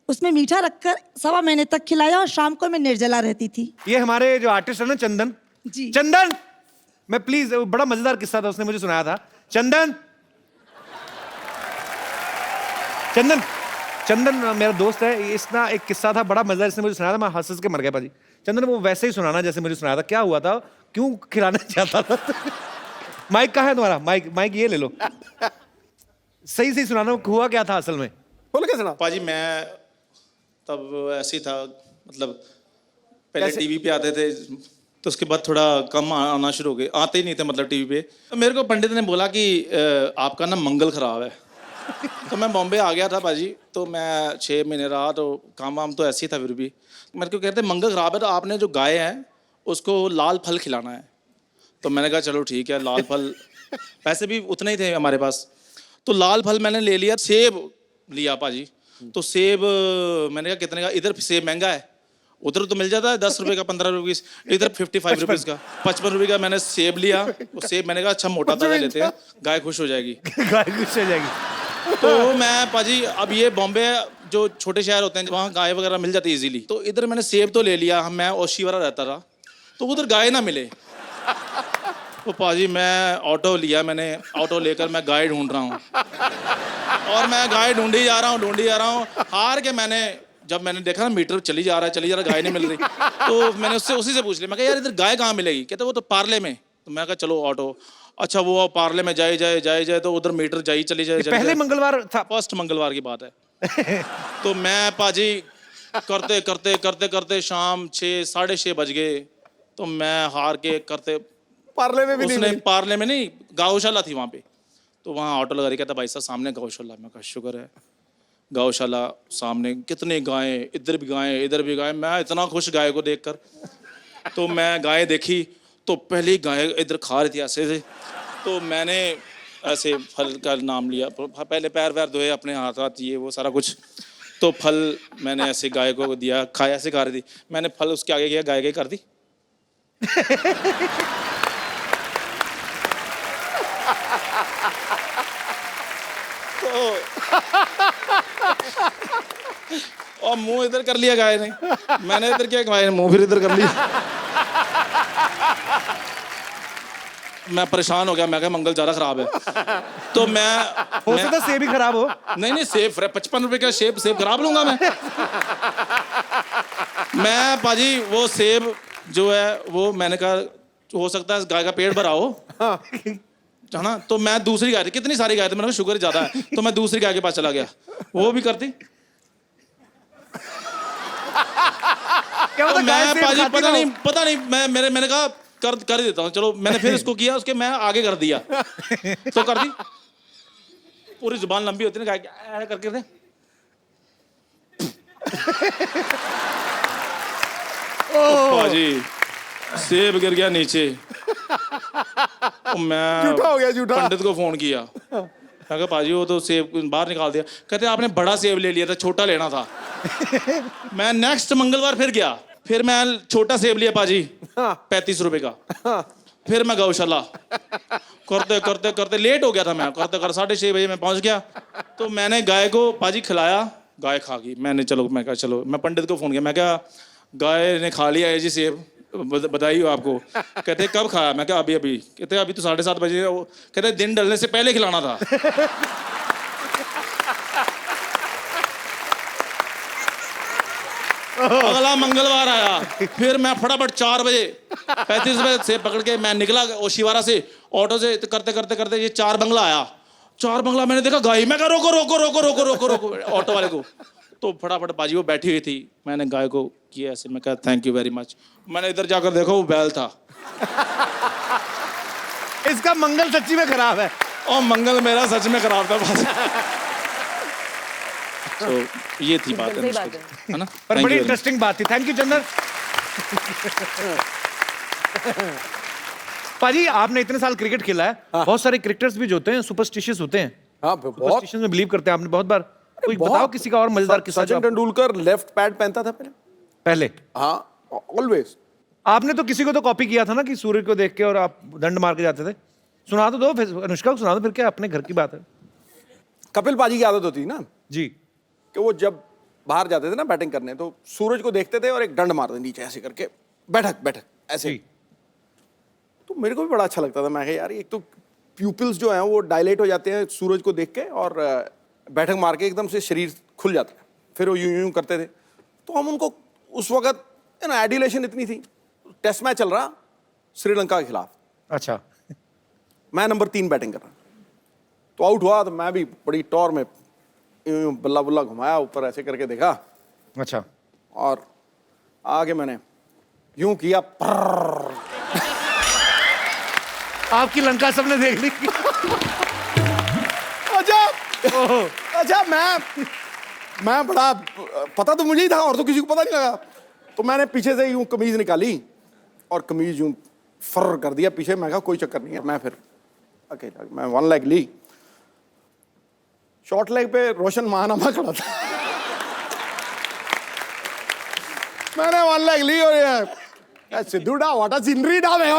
उसमें मीठा रखकर 1.25 महीने तक खिलाया, और शाम को मैं निर्जला रहती थी। ये हमारे जो आर्टिस्ट है ना, चंदन जी। चंदन, मैं प्लीज, बड़ा मजेदार किस्सा था, उसने मुझे सुनाया था। चंदन चंदन चंदन मेरा दोस्त है, इसना एक किस्सा था बड़ा मजेदार, इसने मुझे सुनाया था, मैं हंस हंस के मर गया पाजी। चंदन वो वैसे ही सुनाना जैसे मुझे सुनाया था। क्या हुआ था, क्यों खिलाना चाहता था? माइक कहाँ है तुम्हारा? माइक ये ले लो। सही सही सुनाना, हुआ क्या था असल में? बोल के सुना। पाजी मैं तब ऐसे ही था, मतलब पहले कैसे? टीवी पे आते थे, तो उसके बाद थोड़ा कम आना शुरू हो गए, आते ही नहीं थे मतलब टीवी पे। तो मेरे को पंडित ने बोला कि आपका ना मंगल खराब है। तो मैं बॉम्बे आ गया था पाजी, तो मैं 6 महीने रहा, तो काम वाम तो ऐसे ही था। फिर भी मेरे को कहते मंगल खराब है, तो आपने जो गाय है उसको लाल फल खिलाना है। तो मैंने कहा चलो ठीक है, लाल फल, पैसे भी उतने ही थे हमारे पास, तो लाल फल मैंने ले लिया। सेब लिया पाजी, तो सेब मैंने कहा कितने का? इधर सेब महंगा है, उधर तो मिल जाता है 10 रुपए का, 15 रुपए का, इधर 55 रुपीज़ का, 55 रुपए का मैंने सेब लिया। वो सेब मैंने कहा अच्छा मोटा ताजा लेते हैं, गाय खुश हो जाएगी। गाय खुश हो जाएगी। तो मैं पाजी, अब ये बॉम्बे जो छोटे शहर होते हैं वहाँ गाय वगैरह मिल जाती है इजीली, तो इधर मैंने सेब तो ले लिया। मैं ओशीवारा रहता था, तो उधर गाय ना मिले, तो पाजी मैं ऑटो लिया, मैंने ऑटो लेकर मैं गाय ढूंढ रहा हूँ, और मैं गाय ढूंढी जा रहा हूँ। हार के जब मैंने देखा ना मीटर चली जा रहा है, गाय नहीं मिल रही, तो मैंने उससे उसी से पूछ लिया, मैं कहा यार इधर गाय कहाँ मिलेगी? कहते वो तो पार्ले में। तो मैं कहा चलो ऑटो, अच्छा वो पार्ले में जाए तो उधर मीटर चली जाए। पहले मंगलवार था, फर्स्ट मंगलवार की बात है। तो मैं पाजी करते शाम 6 साढ़े 6 बज गए, तो मैं हार के करते पार्ले में भी नहीं उसने मिली। पार्ले में नहीं, गौशाला थी वहाँ पे, तो वहाँ ऑटो लगा रही, कहता भाई साहब सामने गौशाला। मैं कहा शुक्र है, गौशाला सामने, कितनी गायें, इधर भी गायें इधर भी गायें। मैं इतना खुश गाय को देखकर, तो मैं गाय देखी, तो पहली गाय इधर खा रही थी ऐसे से, तो मैंने ऐसे फल का नाम लिया, पहले पैर वैर धोए अपने हाथ ये वो सारा कुछ, तो फल मैंने ऐसे गाय को दिया, खाया, ऐसे खा रही थी। मैंने फल उसके आगे किया, गाय कर दी। और मुंह इधर कर लिया गाय ने, मैंने इधर किया, गाय ने मुंह फिर इधर कर लिया। मैं परेशान हो गया, मैं कहा मंगल ज़्यादा ख़राब है। तो हो सकता है सेब ही खराब हो। नहीं सेब 55 रुपए का सेब खराब लूंगा मैं पाजी वो सेब जो है वो मैंने कहा हो सकता है गाय का पेट भरा हो है ना। तो मैं दूसरी गाय थी, कितनी सारी गाय थी, मैंने कहा शुगर ज़्यादा है, तो मैं दूसरी गाय के पास चला गया, वो भी करती। तो मैं पाजी पता नहीं मैंने कहा कर ही देता हूँ, चलो मैंने फिर इसको किया, उसके मैं आगे कर दिया तो कर दी। पूरी जुबान लंबी होती है ना गाय करके थे। पाजी सेब गिर गया नीचे। मैं झूठा हो गया, झूठा। पंडित को फोन किया, मैं कहा पाजी वो तो सेब बाहर निकाल दिया। कहते आपने बड़ा सेब ले लिया था, छोटा लेना था। मैं नेक्स्ट मंगलवार फिर गया, फिर मैं छोटा सेब लिया पाजी 35 रुपए का। फिर मैं गौशाला करते करते करते लेट हो गया था, मैं करते कर 6:30 बजे मैं पहुंच गया। तो मैंने गाय को पाजी खिलाया, गाय खा गई। मैं कहा चलो, मैं पंडित को फोन किया, मैं कहा गाय ने खा लिया है जी सेब, बधाई हो आपको। कहते कब खाया, मैं कहा अभी। कहते अभी तो 7:30 बजे। कहते दिन ढलने से पहले खिलाना था। अगला मंगलवार आया, फिर मैं फटाफट 4 बजे 35 रुपए से पकड़ के मैं निकला ओशिवारा से ऑटो से, करते करते करते ये 4 बंगला आया। 4 बंगला मैंने देखा गाय, मैं कहा रोको रोको रोको रोको रोको रोको ऑटो वाले को। तो फटाफट बाजी वो बैठी हुई थी, मैंने गाय को किया ऐसे, मैं कहा थैंक यू वेरी मच। मैंने इधर जाकर देखा वो बैल था। इसका मंगल सच्ची में खराब है। और मंगल मेरा सच में खराब था। तो ये थी बात है ना। पर बड़ी इंटरेस्टिंग बात थी। थैंक यू चंदन। पाजी आपने इतने साल क्रिकेट खेला है, बहुत सारे क्रिकेटर्स भी जो होते हैं सुपरस्टिशियस होते हैं। सुपरस्टिशन में बिलीव करते हैं, आपने बहुत बार। कोई बताओ किसी का और मजेदार किस्सा। सचिन तेंदुलकर लेफ्ट पैड पहनता था पहले। हाँ, ऑलवेज। आपने तो किसी को तो कॉपी किया था ना कि सूर्य को देख के और आप दंड मार के जाते थे। सुना तो दो, अनुष्का को सुना दो फिर, क्या अपने घर की बात है। कपिल पाजी की आदत होती ना जी कि वो जब बाहर जाते थे ना बैटिंग करने, तो सूरज को देखते थे और एक दंड मारते नीचे ऐसे करके, बैठक ऐसे। तो मेरे को भी बड़ा अच्छा लगता था। मैं यार एक तो प्यूपिल्स जो हैं वो डायलेट हो जाते हैं सूरज को देख के, और बैठक मार के एकदम से शरीर खुल जाता है, फिर वो यूं करते थे। तो हम उनको उस वक्त एडिलेशन इतनी थी, टेस्ट मैच चल रहा श्रीलंका के खिलाफ। अच्छा। मैं नंबर 3 बैटिंग कर रहा, तो आउट हुआ, तो मैं भी बड़ी टॉर में बल्ला बुल्ला घुमाया, ऊपर ऐसे करके देखा। अच्छा। और आगे मैंने यूं किया, आपकी लंका सबने देख ली। अच्छा मैं बड़ा पता तो मुझे ही था, और तो किसी को पता नहीं लगा। तो मैंने पीछे से यूं कमीज निकाली और कमीज यूं फर कर दिया पीछे। मैं कहा कोई चक्कर नहीं है। मैं फिर अकेला, मैं 1 लेग ली, शॉर्ट लेग पे रोशन महानामा खड़ा था। मैंने 1 लेग ली और ये सिद्धू डा व्हाट अ सीनरी डा मैं।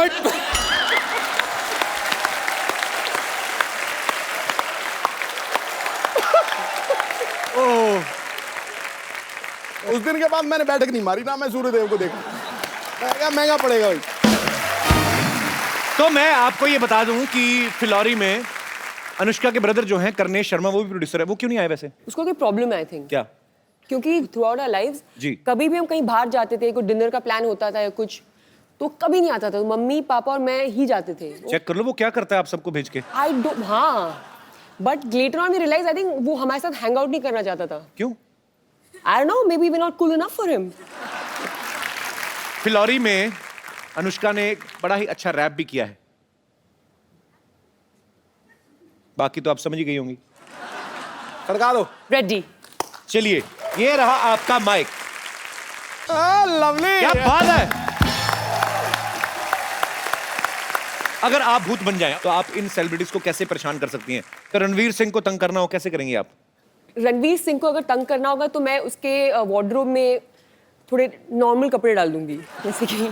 उस दिन के बाद मैंने बैठक नहीं मारी ना, मैं सूर्यदेव को देखा। मैं महंगा पड़ेगा भाई। तो मैं आपको ये बता दूं कि फिलौरी में अनुष्का के ब्रदर जो हैं करनेश शर्मा, वो भी प्रोड्यूसर है। वो क्यों नहीं आए वैसे? उसको कोई प्रॉब्लम है आई थिंक। क्या? क्योंकि थ्रू आउट आवर लाइव्स कभी भी हम कहीं बाहर जाते थे, कोई डिनर का प्लान होता था या कुछ, तो कभी नहीं आता था। मम्मी पापा और मैं ही जाते थे। चेक कर लो वो क्या करता है आप सबको भेज के। आई डोंट, हाँ, but later on we realise I think वो हमारे साथ हैंग आउट नहीं करना चाहता था। क्यों? I don't know, maybe we not cool enough for him. Phillauri में अनुष्का ने एक बड़ा ही अच्छा रैप भी किया है, बाकी तो आप समझ ही गई होंगी। खड़का दो। रेडी। चलिए, ये रहा आपका माइक। लवली, क्या बात है। अगर आप भूत बन जाएं तो आप इन सेलिब्रिटीज को कैसे परेशान कर सकती हैं? तो रणवीर सिंह को तंग करना हो, कैसे करेंगी आप? रणवीर सिंह को अगर तंग करना होगा तो मैं उसके वार्डरोब में थोड़े नॉर्मल कपड़े डाल दूंगी, जैसे कि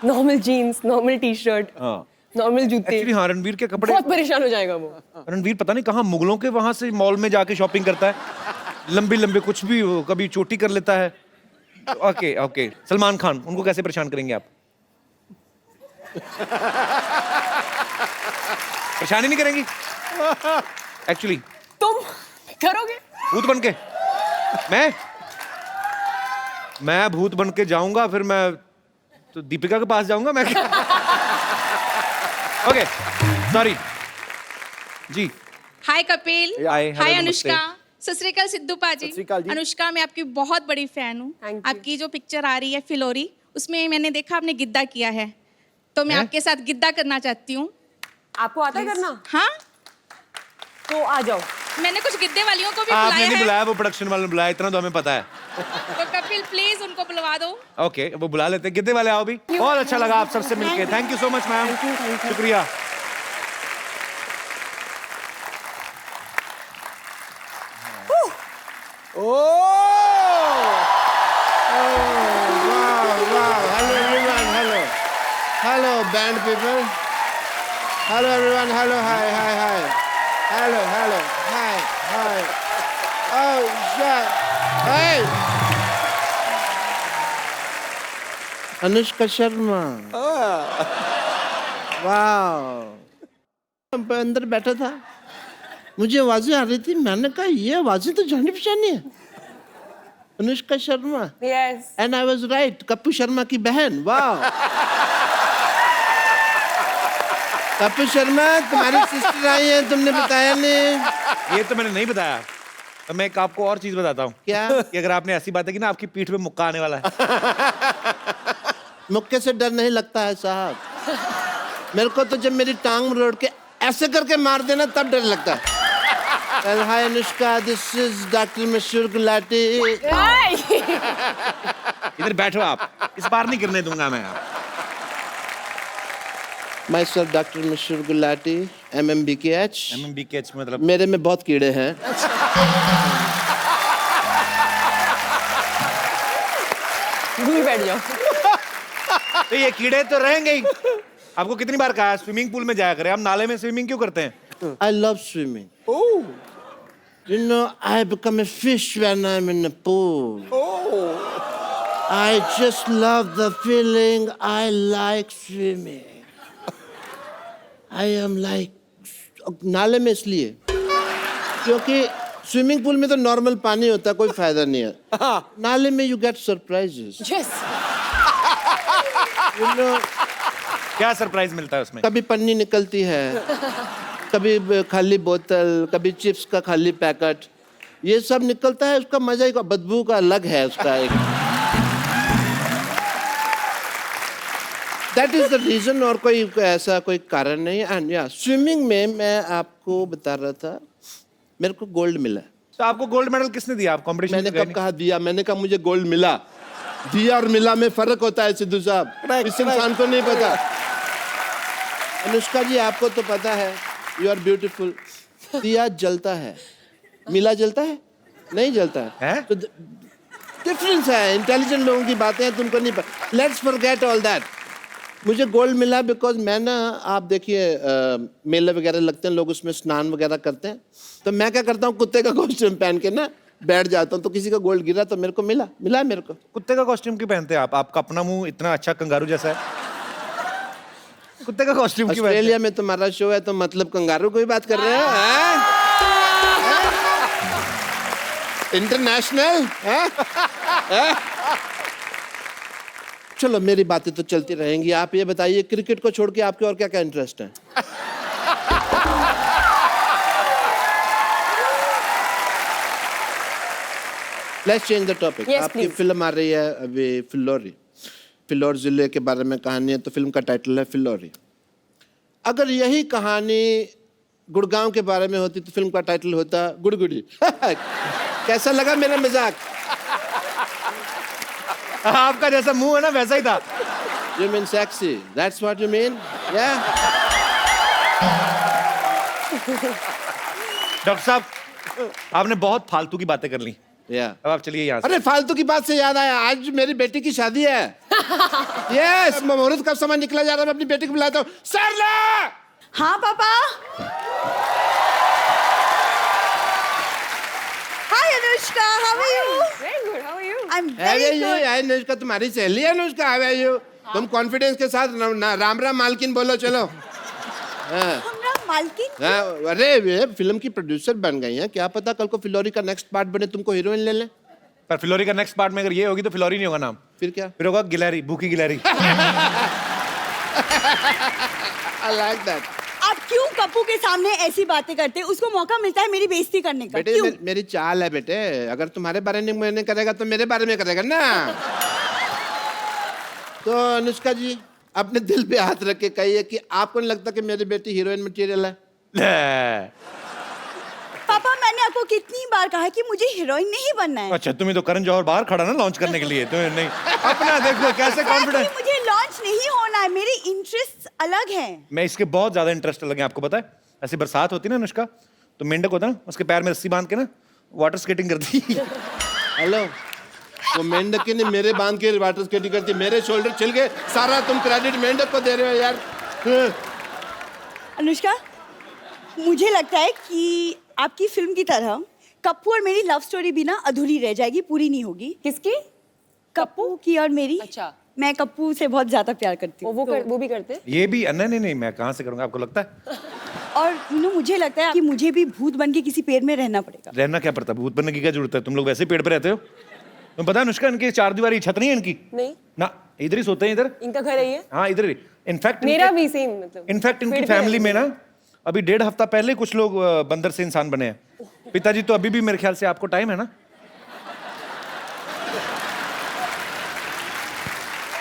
normal jeans, normal T shirt, normal जूते। एक्चुअली हाँ, रणवीर के कपड़े, बहुत परेशान हो जाएगा वो। रणवीर पता नहीं कहाँ मुगलों के वहां से मॉल में जाके शॉपिंग करता है, लंबे लंबे कुछ भी, कभी चोटी कर लेता है। ओके ओके, सलमान खान, उनको कैसे परेशान करेंगे आप? परेशानी नहीं करेंगी एक्चुअली? तुम करोगे? भूत बन के मैं भूत बन के जाऊंगा, फिर मैं तो दीपिका के पास जाऊंगा मैं। ओके सॉरी जी। हाय कपिल, हाय, हेलो, हाय नमस्ते। अनुष्का, सत श्री अकाल सिद्धू पाजी। सत श्री अकाल जी। अनुष्का, मैं आपकी बहुत बड़ी फैन हूँ। Thank you। आपकी जो पिक्चर आ रही है फिलोरी, उसमें मैंने देखा आपने गिद्दा किया है, तो मैं हैं? आपके साथ गिद्दा करना चाहती हूँ। आपको आता है करना? हाँ, तो आ जाओ। मैंने कुछ गिद्दे वालियों को भी आपने बुलाया नहीं है, बुलाया, वो प्रोडक्शन वाले ने बुलाया, इतना तो हमें पता है। तो कपिल प्लीज उनको बुलवा दो। ओके वो बुला लेते हैं। कितने वाले आओ भी। बहुत अच्छा लगा आप सबसे मिलके। Thank you so much ma'am, शुक्रिया। Hello, band people. Hello, everyone. Hello, hi. Hello, hi. Oh, shit. Hey! Anushka Sharma. वाह, अंदर बैठा था, मुझे आवाजें आ रही थी, मैंने कहा ये आवाजें तो जानी पहचानी है। Anushka Sharma. Yes. And I was right, Kappu Sharma की बहन। वाह। कप्पू शर्मा तुम्हारी सिस्टर आई है, तुमने बताया नहीं। ये तो मैंने नहीं बताया। तो मैं एक आपको और चीज बताता हूँ। क्या? कि अगर आपने ऐसी बातें की ना, आपकी पीठ पे मुक्का आने वाला है। मुक्के से डर नहीं लगता है साहब, मेरे को तो जब मेरी टांग मरोड़ के ऐसे करके मार देना तब डर लगता है। हाय अनुष्का, दिस इज डॉक्टर मशहूर गुलाटी। इधर बैठो आप, इस बार नहीं करने दूंगा मैं। माई सेल्फ डॉक्टर मशहूर गुलाटी, MMBKH। MMBKH मतलब? मेरे में बहुत कीड़े हैं। दूर बैठ जाओ। तो ये कीड़े तो रहेंगे ही। आपको कितनी बार कहा स्विमिंग पूल में जाया करें, आप नाले में स्विमिंग क्यों करते हैं? I love swimming. Oh. You know, I become a fish when I'm in the pool. Oh. I just love the feeling. I like swimming. I am like नाले में इसलिए क्योंकि स्विमिंग पूल में तो नॉर्मल पानी होता है, कोई फायदा नहीं है। नाले में you get surprises. Yes. You know, क्या सरप्राइज मिलता है उसमें? कभी पन्नी निकलती है, कभी खाली बोतल, कभी चिप्स का खाली पैकेट, ये सब निकलता है। उसका मजा ही, बदबू का अलग है उसका एक। दैट इज द रीजन, और कोई ऐसा कोई कारण नहीं। एंड या स्विमिंग में मैं आपको बता रहा था, मेरे को गोल्ड मिला। तो आपको गोल्ड मेडल किसने दिया? आप कॉम्पिटिशन मैंने कब कहा दिया? मैंने कहा मुझे गोल्ड मिला। दिया और मिला में फर्क होता है सिद्धू साहब, इस इंसान को नहीं पता। अनुष्का जी आपको तो पता है, यू आर ब्यूटीफुल। दिया जलता है, मिला जलता है? नहीं जलता है। तो डिफरेंस है, इंटेलिजेंट लोगों की बातें हैं, तुमको नहीं पता। Let's forget all that. मुझे गोल्ड मिला बिकॉज मैं ना, आप देखिए मेले वगैरह लगते हैं, लोग उसमें स्नान वगैरह करते हैं, तो मैं क्या करता हूँ, कुत्ते का कॉस्ट्यूम पहन के ना बैठ जाता हूँ, तो किसी का गोल्ड गिरा तो मेरे को मिला मेरे को। कुत्ते का कॉस्ट्यूम क्यों पहनते हैं आप? आपका अपना मुंह इतना अच्छा कंगारू जैसा है, कुत्ते का कॉस्ट्यूम क्यों? ऑस्ट्रेलिया में तुम्हारा शो है तो मतलब कंगारू कोई बात कर रहे हो? इंटरनेशनल। चलो मेरी बातें तो चलती रहेंगी, आप ये बताइए क्रिकेट को छोड़ के आपके और क्या क्या इंटरेस्ट है? Let's change the topic. आपकी फिल्म आ रही है अभी, फिलोरी। फिलौर जिले के बारे में कहानी है, तो फिल्म का टाइटल है फिलोरी। अगर यही कहानी गुड़गांव के बारे में होती तो फिल्म का टाइटल होता गुड़गुड़ी। कैसा लगा मेरा मजाक? आपका जैसा मुंह है ना वैसा ही था। You mean sexy? That's what you mean? Yeah. Doctor साहब, आपने बहुत फालतू की बातें कर ली। अब आप चलिए यहाँ से। अरे फालतू की बात से याद आया, आज मेरी बेटी की शादी है। यस, मुहूर्त का समय निकला जा रहा है, मैं अपनी बेटी को बुलाता हूँ। सरला! हाँ पापा। Hi Anushka, how are you? Very good. How are you? I am very good. Anushka तुम्हारी सहेली है अनुष्का, हाउ आर यू? तुम कॉन्फिडेंस के साथ राम राम मालकिन बोलो, चलो। हाँ। मालकिन हाँ, अरे वे फिल्म की प्रोड्यूसर बन गई हैं, क्या पता कल को फिलोरी का नेक्स्ट पार्ट बने, तुमको हीरोइन ले लें। पर फिलोरी का नेक्स्ट पार्ट में अगर ये होगी तो फिलोरी नहीं होगा नाम, फिर क्या? फिर होगा गिलहरी, भूखी गिलहरी। I like that. आप क्यों कप्पू के सामने ऐसी बातें करते हैं? उसको मौका मिलता है मेरी बेइज्जती करने का। बेटे क्यों? मेरी चाल है बेटे, अगर तुम्हारे बारे में मैंने करेगा तो मेरे बारे में करेगा ना। तो अनुष्का जी अपने दिल पे हाथ रख के कहिए कि आपको नहीं लगता कि मेरी बेटी हीरोइन मटेरियल है? पापा मैंने आपको कितनी बार कहा है कि मुझे हीरोइन नहीं बनना है। अच्छा तुम्हें तो करण जौहर बाहर खड़ा ना लॉन्च करने के लिए, तुम्हें नहीं अपना देखो कैसे कॉन्फिडेंस। मुझे लॉन्च नहीं होना है, मेरे इंटरेस्ट अलग हैं। मैं इसके बहुत ज्यादा इंटरेस्ट लगे, आपको पता है ऐसी बरसात होती ना अनुष्का, तो मेंढक होता ना उसके पैर में रस्सी बांध के ना वाटर स्केटिंग करती। हेलो, वो मेंढक ने मेरे बांध के वाटर स्केटिंग करती, मेरे शोल्डर छिल गए, सारा तुम क्रेडिट मेंढक को दे रहे हो यार। अनुष्का मुझे लगता है कि आपकी फिल्म की तरह कप्पू और मेरी लव स्टोरी भी ना अधूरी रह जाएगी, पूरी नहीं होगी। किसकी? कप्पू की और मेरी। अच्छा। मैं कप्पू से बहुत ज्यादा प्यार करती हूँ। वो भी करते हैं? ये भी नहीं मैं कहाँ से करूंगा, आपको लगता है? और मुझे लगता है कि मुझे भी भूत बन के किसी पेड़ में रहना पड़ेगा। रहना क्या पड़ता है, भूत बनने की क्या जरूरत है, तुम लोग वैसे ही पेड़ पे रहते हो। तुम पता है अनुष्का इनकी 4 दीवारी छत नहीं है इनकी नहीं ना, इधर ही सोते हैं इधर। इनका घर है ये? हाँ इधर ही। इनफैक्ट मेरा भी सेम, मतलब इनफैक्ट इनकी पेड़ पे फैमिली में रहते ना अभी 1.5 हफ्ता पहले कुछ लोग बंदर से इंसान बने हैं। पिताजी तो अभी भी मेरे ख्याल से, आपको टाइम है ना?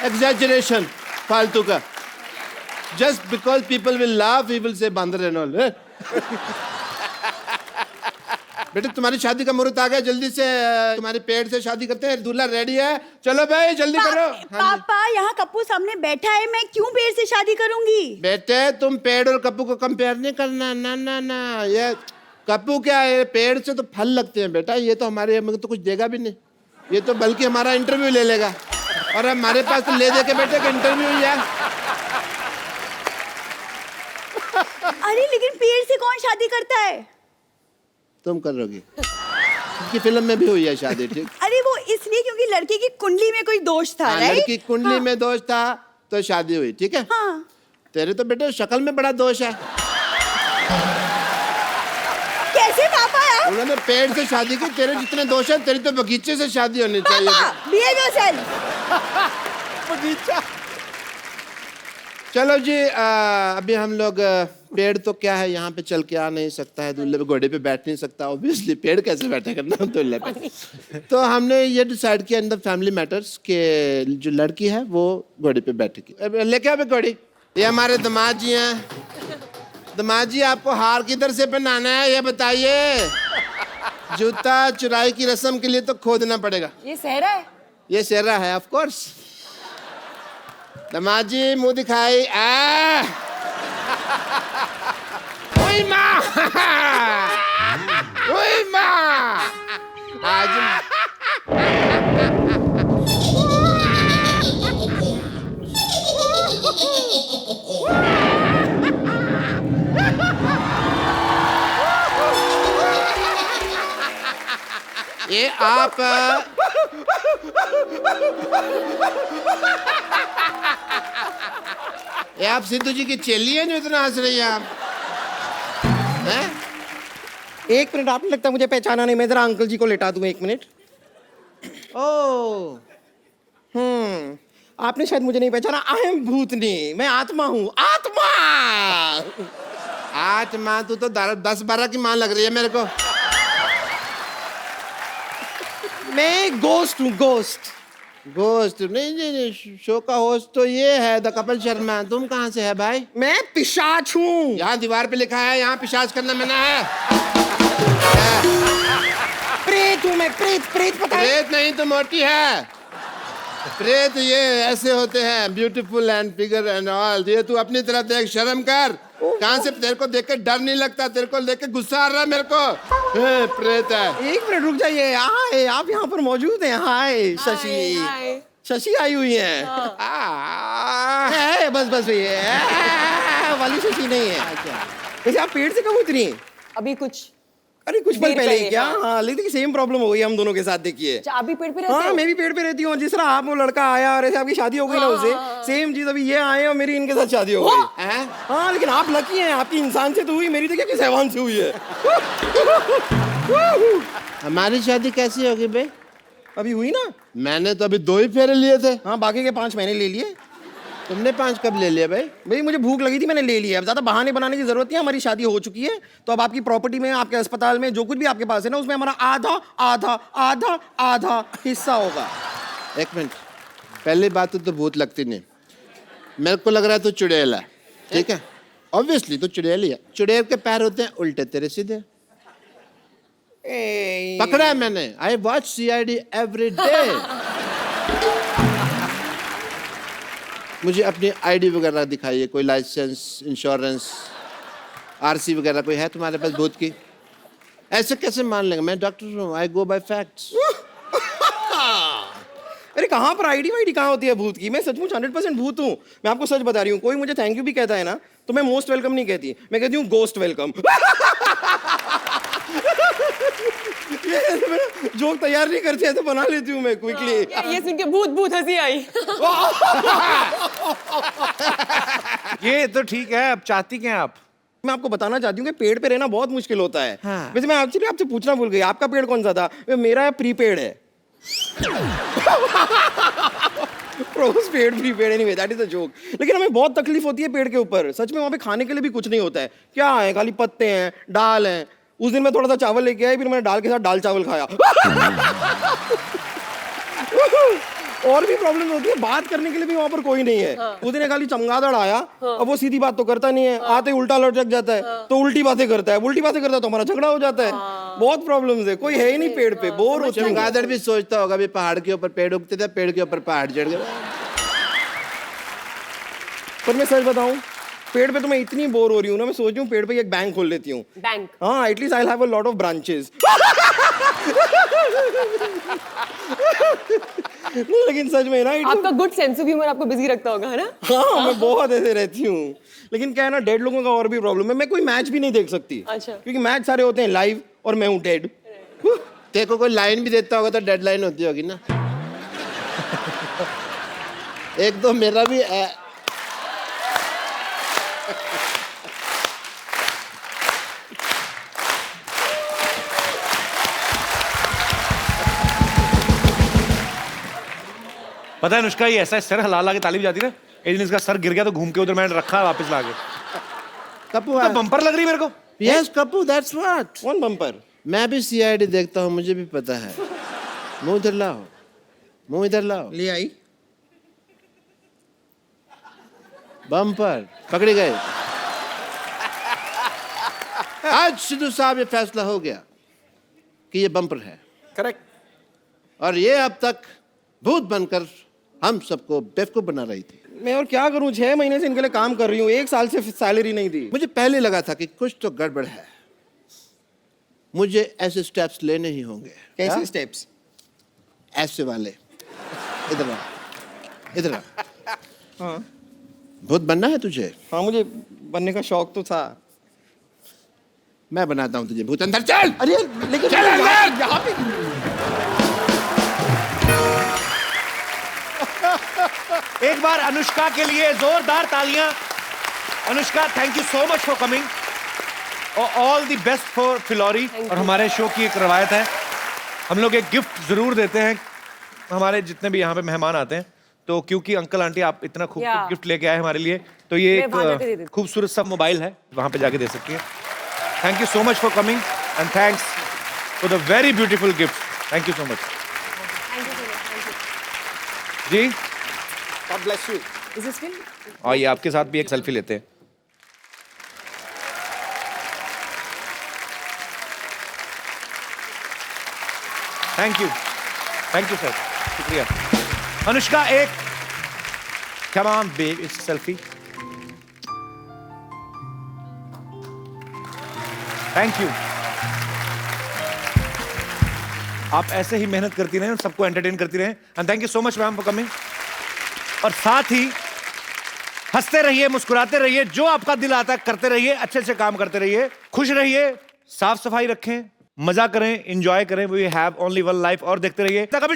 एग्जैजरेशन फालतू का। Just because people will laugh he will say बंदर एंड ऑल। बेटे तुम्हारी शादी का मुहूर्त आ गया, जल्दी से तुम्हारे पेड़ से शादी करते हैं, दूल्हा रेडी है, चलो भाई जल्दी करो। पापा यहाँ कप्पू सामने बैठा है, मैं क्यों पेड़ से शादी करूंगी? बेटे तुम पेड़ और कप्पू को कंपेयर नहीं करना, ना ना ना, ये कप्पू क्या है, पेड़ से तो फल लगते हैं बेटा, ये तो हमारे हमें तो कुछ देगा भी नहीं, ये तो बल्कि हमारा इंटरव्यू ले लेगा, और हमारे पास तो ले दे के बेटे का इंटरव्यू ही है। अरे लेकिन पेड़ से कौन शादी करता है? तुम करोगी, की फिल्म में भी हुई है शादी, ठीक? अरे वो इसलिए क्योंकि लड़के की कुंडली में कोई दोष था, हाँ, राइट? लड़की कुंडली में दोष था तो शादी हुई, ठीक है? हाँ। तेरे तो बेटे शक्ल में बड़ा दोष है। कैसे पापा यार? उन्होंने पेड़ से शादी की, तेरे जितने दोष है, तेरी तो बगीचे से शादी होनी चाहिए। पापा behave yourself। बगीचा। चलो जी, अभी हम लोग पेड़ तो क्या है, यहाँ पे चल के आ नहीं सकता है, दूल्हे पे घोड़े पे बैठ नहीं सकता, ऑब्वियसली पेड़ कैसे बैठे करना दूल्हे पे। तो हमने ये डिसाइड किया इन द फैमिली मैटर्स के जो लड़की है वो घोड़े पे बैठेगी। लेके आओ घोड़ी। ये हमारे दामाद जी हैं। दामाद जी आपको हार किधर से पहनाना है ये बताइए। जूता चुराई की रस्म के लिए तो खोदना पड़ेगा। ये सहरा है? ये सेहरा है ऑफ कोर्स। दामाद जी मुंह दिखाई। ओए माँ, ओए माँ, आज ये आप ये आप सिद्धू जी की चेली है जो इतना हंस रही है आप? हैं? 1 मिनट, आपने लगता है मुझे पहचाना नहीं, मैं जरा अंकल जी को लेटा दूं 1 मिनट। ओह, आपने शायद मुझे नहीं पहचाना, आई एम भूतनी, मैं आत्मा हूँ, आत्मा। आत्मा, तू तो 10-12 की मां लग रही है मेरे को। मैं गोस्ट हूँ, गोस्ट। गोस्ट नहीं, नहीं, शो का होस्ट तो ये है द कपिल शर्मा। तुम कहाँ से है भाई? मैं पिशाच हूँ। यहाँ दीवार पे लिखा है यहाँ पिशाच करना मना है। प्रेत हूँ मैं, प्रेत, प्रेत पता है? प्रेत नहीं तो मोटी है। प्रेत ये ऐसे होते हैं, beautiful and figure and all. ये तू अपनी तरफ देख, शर्म कर। कहाँ से तेरे को देख के डर नहीं लगता? तेरे को देख के गुस्सा आ रहा है मेरे को। प्रेत है। 1 मिनट रुक जाइए। हाय, आप यहाँ पर मौजूद हैं? हाय शशि, शशि आई हुई है। बस बस भैया, वाली शशि नहीं है। वैसे आप पेड़ से कब उतरी? अभी कुछ अरे कुछ पल देर पहले ही पहले, क्या, हाँ। हाँ लेकिन सेम प्रॉब्लम हो गई हम दोनों के साथ, देखिए। अच्छा, आप भी पेड़ पे रहते हाँ हो? मैं भी पेड़ पे रहती हूँ, जिस तरह आप वो लड़का आया और ऐसे आपकी शादी हो गई ना उससे, सेम चीज अभी ये आए और मेरी इनके साथ शादी हो गई। हाँ लेकिन आप लकी हैं, आपकी इंसान से तो हुई, मेरी देखिए किस हैवान से हुई है। हमारी शादी कैसी होगी भाई? अभी हुई ना। मैंने तो अभी 2 ही फेरे लिए थे। हाँ बाकी के 5 मैंने ले लिए। तुमने 5 कब ले लिया भाई? भाई मुझे भूख लगी थी, मैंने ले लिया। अब ज्यादा बहाने बनाने की जरूरत नहीं है, हमारी शादी हो चुकी है। तो अब आपकी प्रॉपर्टी में, आपके अस्पताल में जो कुछ भी आपके पास है ना, उसमें हमारा आधा आधा आधा आधा हिस्सा होगा। 1 मिनट, पहली बात तो भूत लगती नहीं, मेरे को लग रहा है तू चुड़ैल है, ठीक है? ऑब्वियसली तो चुड़ैल ही है। चुड़ैल के पैर होते हैं उल्टे, तेरे सीधे। पकड़ा है मैंने, I watch CID every day. मुझे अपनी ID वगैरह दिखाइए, कोई लाइसेंस, इंश्योरेंस, RC वगैरह कोई है तुम्हारे पास भूत की? ऐसे कैसे मान लेंगे? मैं डॉक्टर हूँ, आई गो बाय फैक्ट्स। अरे कहाँ पर ID वाईडी कहाँ होती है भूत की? मैं सचमुच 100% भूत हूँ। मैं आपको सच बता रही हूँ। कोई मुझे थैंक यू भी कहता है ना, तो मैं मोस्ट वेलकम नहीं कहती, मैं कहती हूँ गोस्ट वेलकम। जोक तैयार नहीं करती है तो बना लेती हूँ मैं क्विकली। ये सुन के भूत भूत हंसी आई। ये तो ठीक है, अब चाहती क्या हैं आप? मैं आपको बताना चाहती हूँ कि पेड़ पे रहना बहुत मुश्किल होता है। हाँ। वैसे मैं एक्चुअली आपसे पूछना भूल गई, आपका पेड़ कौन सा था? मेरा प्रीपेड है। Post paid prepaid, anyway that is a joke. लेकिन हमें बहुत तकलीफ होती है पेड़ के ऊपर, सच में। वहाँ पे खाने के लिए भी कुछ नहीं होता है। क्या है? खाली पत्ते हैं, दाल है। उस दिन मैं थोड़ा सा चावल लेके आई, फिर मैंने दाल के साथ दाल चावल खाया। और भी प्रॉब्लम होती है, बात करने के लिए भी वहाँ पर कोई नहीं है। उस दिन खाली चमगादड़ आया, अब वो सीधी बात तो करता नहीं है, आते उल्टा लटक जाता है, तो उल्टी बातें करता है, उल्टी बातें करता है तो हमारा झगड़ा हो जाता है। बहुत प्रॉब्लम्स है, कोई है ही नहीं पेड़ पे, बोर हो चुके। चमगादड़ भी सोचता होगा भी पहाड़ के ऊपर पेड़ उगते थे, पेड़ के ऊपर पहाड़ चढ़ गए। पर मैं सच बताऊं, पेड़ पे तो मैं इतनी बोर हो रही हूँ ना, मैं सोच रही हूँ पेड़ पे एक बैंक खोल लेती हूँ। बैंक? हाँ, at least I have a lot of branches. नहीं लेकिन सच में ना, आपका गुड सेंस ऑफ ह्यूमर आपको बिजी रखता होगा, है ना? हाँ मैं बहुत ऐसे रहती हूँ। लेकिन क्या है ना, डेड लोगों का और भी प्रॉब्लम है, मैं कोई मैच भी नहीं देख सकती। अच्छा। क्योंकि मैच सारे होते हैं लाइव और मैं हूँ डेड। तेरे को कोई लाइन भी देता होगा तो डेडलाइन होती होगी ना। एक तो मेरा भी पता है अनुष्का, ये ऐसा है, सर हिला के ताली भी जाती है ना, एक दिन इसका सर गिर गया तो घूम के उधर मैंने रखा है वापस लाके। कप्पू तो बम्पर लग रही है मेरे को। Yes Kappu, that's what. कौन बम्पर? मैं भी CID देखता हूँ, मुझे भी पता है। मुंह इधर लाओ, मुंह इधर लाओ। ले आई। बम्पर पकड़े गए। आज सिद्धू साहब ये फैसला हो गया कि ये बम्पर है। करेक्ट। और ये अब तक भूत बनकर हम सबको बेवकूफ बना रही थी। मैं और क्या करूं, 6 महीने से इनके लिए काम कर रही हूँ, 1 साल से सैलरी नहीं दी। मुझे पहले लगा था कि कुछ तो गड़बड़ है, मुझे ऐसे स्टेप्स लेने ही होंगे। कैसे स्टेप्स? ऐसे वाले। इधर आ, इधर आ। हाँ भूत बनना है तुझे? हाँ मुझे बनने का शौक तो था। मैं बनाता हूँ तुझे भूत। अंदर चल। अरे लेकिन चल अंदर। यहाँ पे एक बार अनुष्का के लिए जोरदार तालियां। Anushka, thank you so much for coming और all the best for Phillauri. और हमारे शो की एक रवायत है, हम लोग एक गिफ्ट जरूर देते हैं हमारे जितने भी यहाँ पे मेहमान आते हैं। तो क्योंकि अंकल आंटी आप इतना खूबसूरत गिफ्ट लेके आए हमारे लिए, तो ये एक खूबसूरत सा मोबाइल है, वहां पे जाके दे सकती है। Thank you so much for coming and thanks for the very beautiful gift. Thank you so much जी। God bless you. Is this film? और ये आपके साथ भी एक सेल्फी लेते हैं। थैंक यू सर, शुक्रिया। अनुष्का एक come on babe, it's selfie. Thank you. आप ऐसे ही मेहनत करती रहें और सबको एंटरटेन करती रहें। And thank you so much ma'am for coming. और साथ ही हंसते रहिए, मुस्कुराते रहिए, जो आपका दिल आता है करते रहिए, अच्छे से काम करते रहिए, खुश रहिए, साफ सफाई रखें, मजा करें, एंजॉय करें। We have only one life. और देखते रहिए कपिल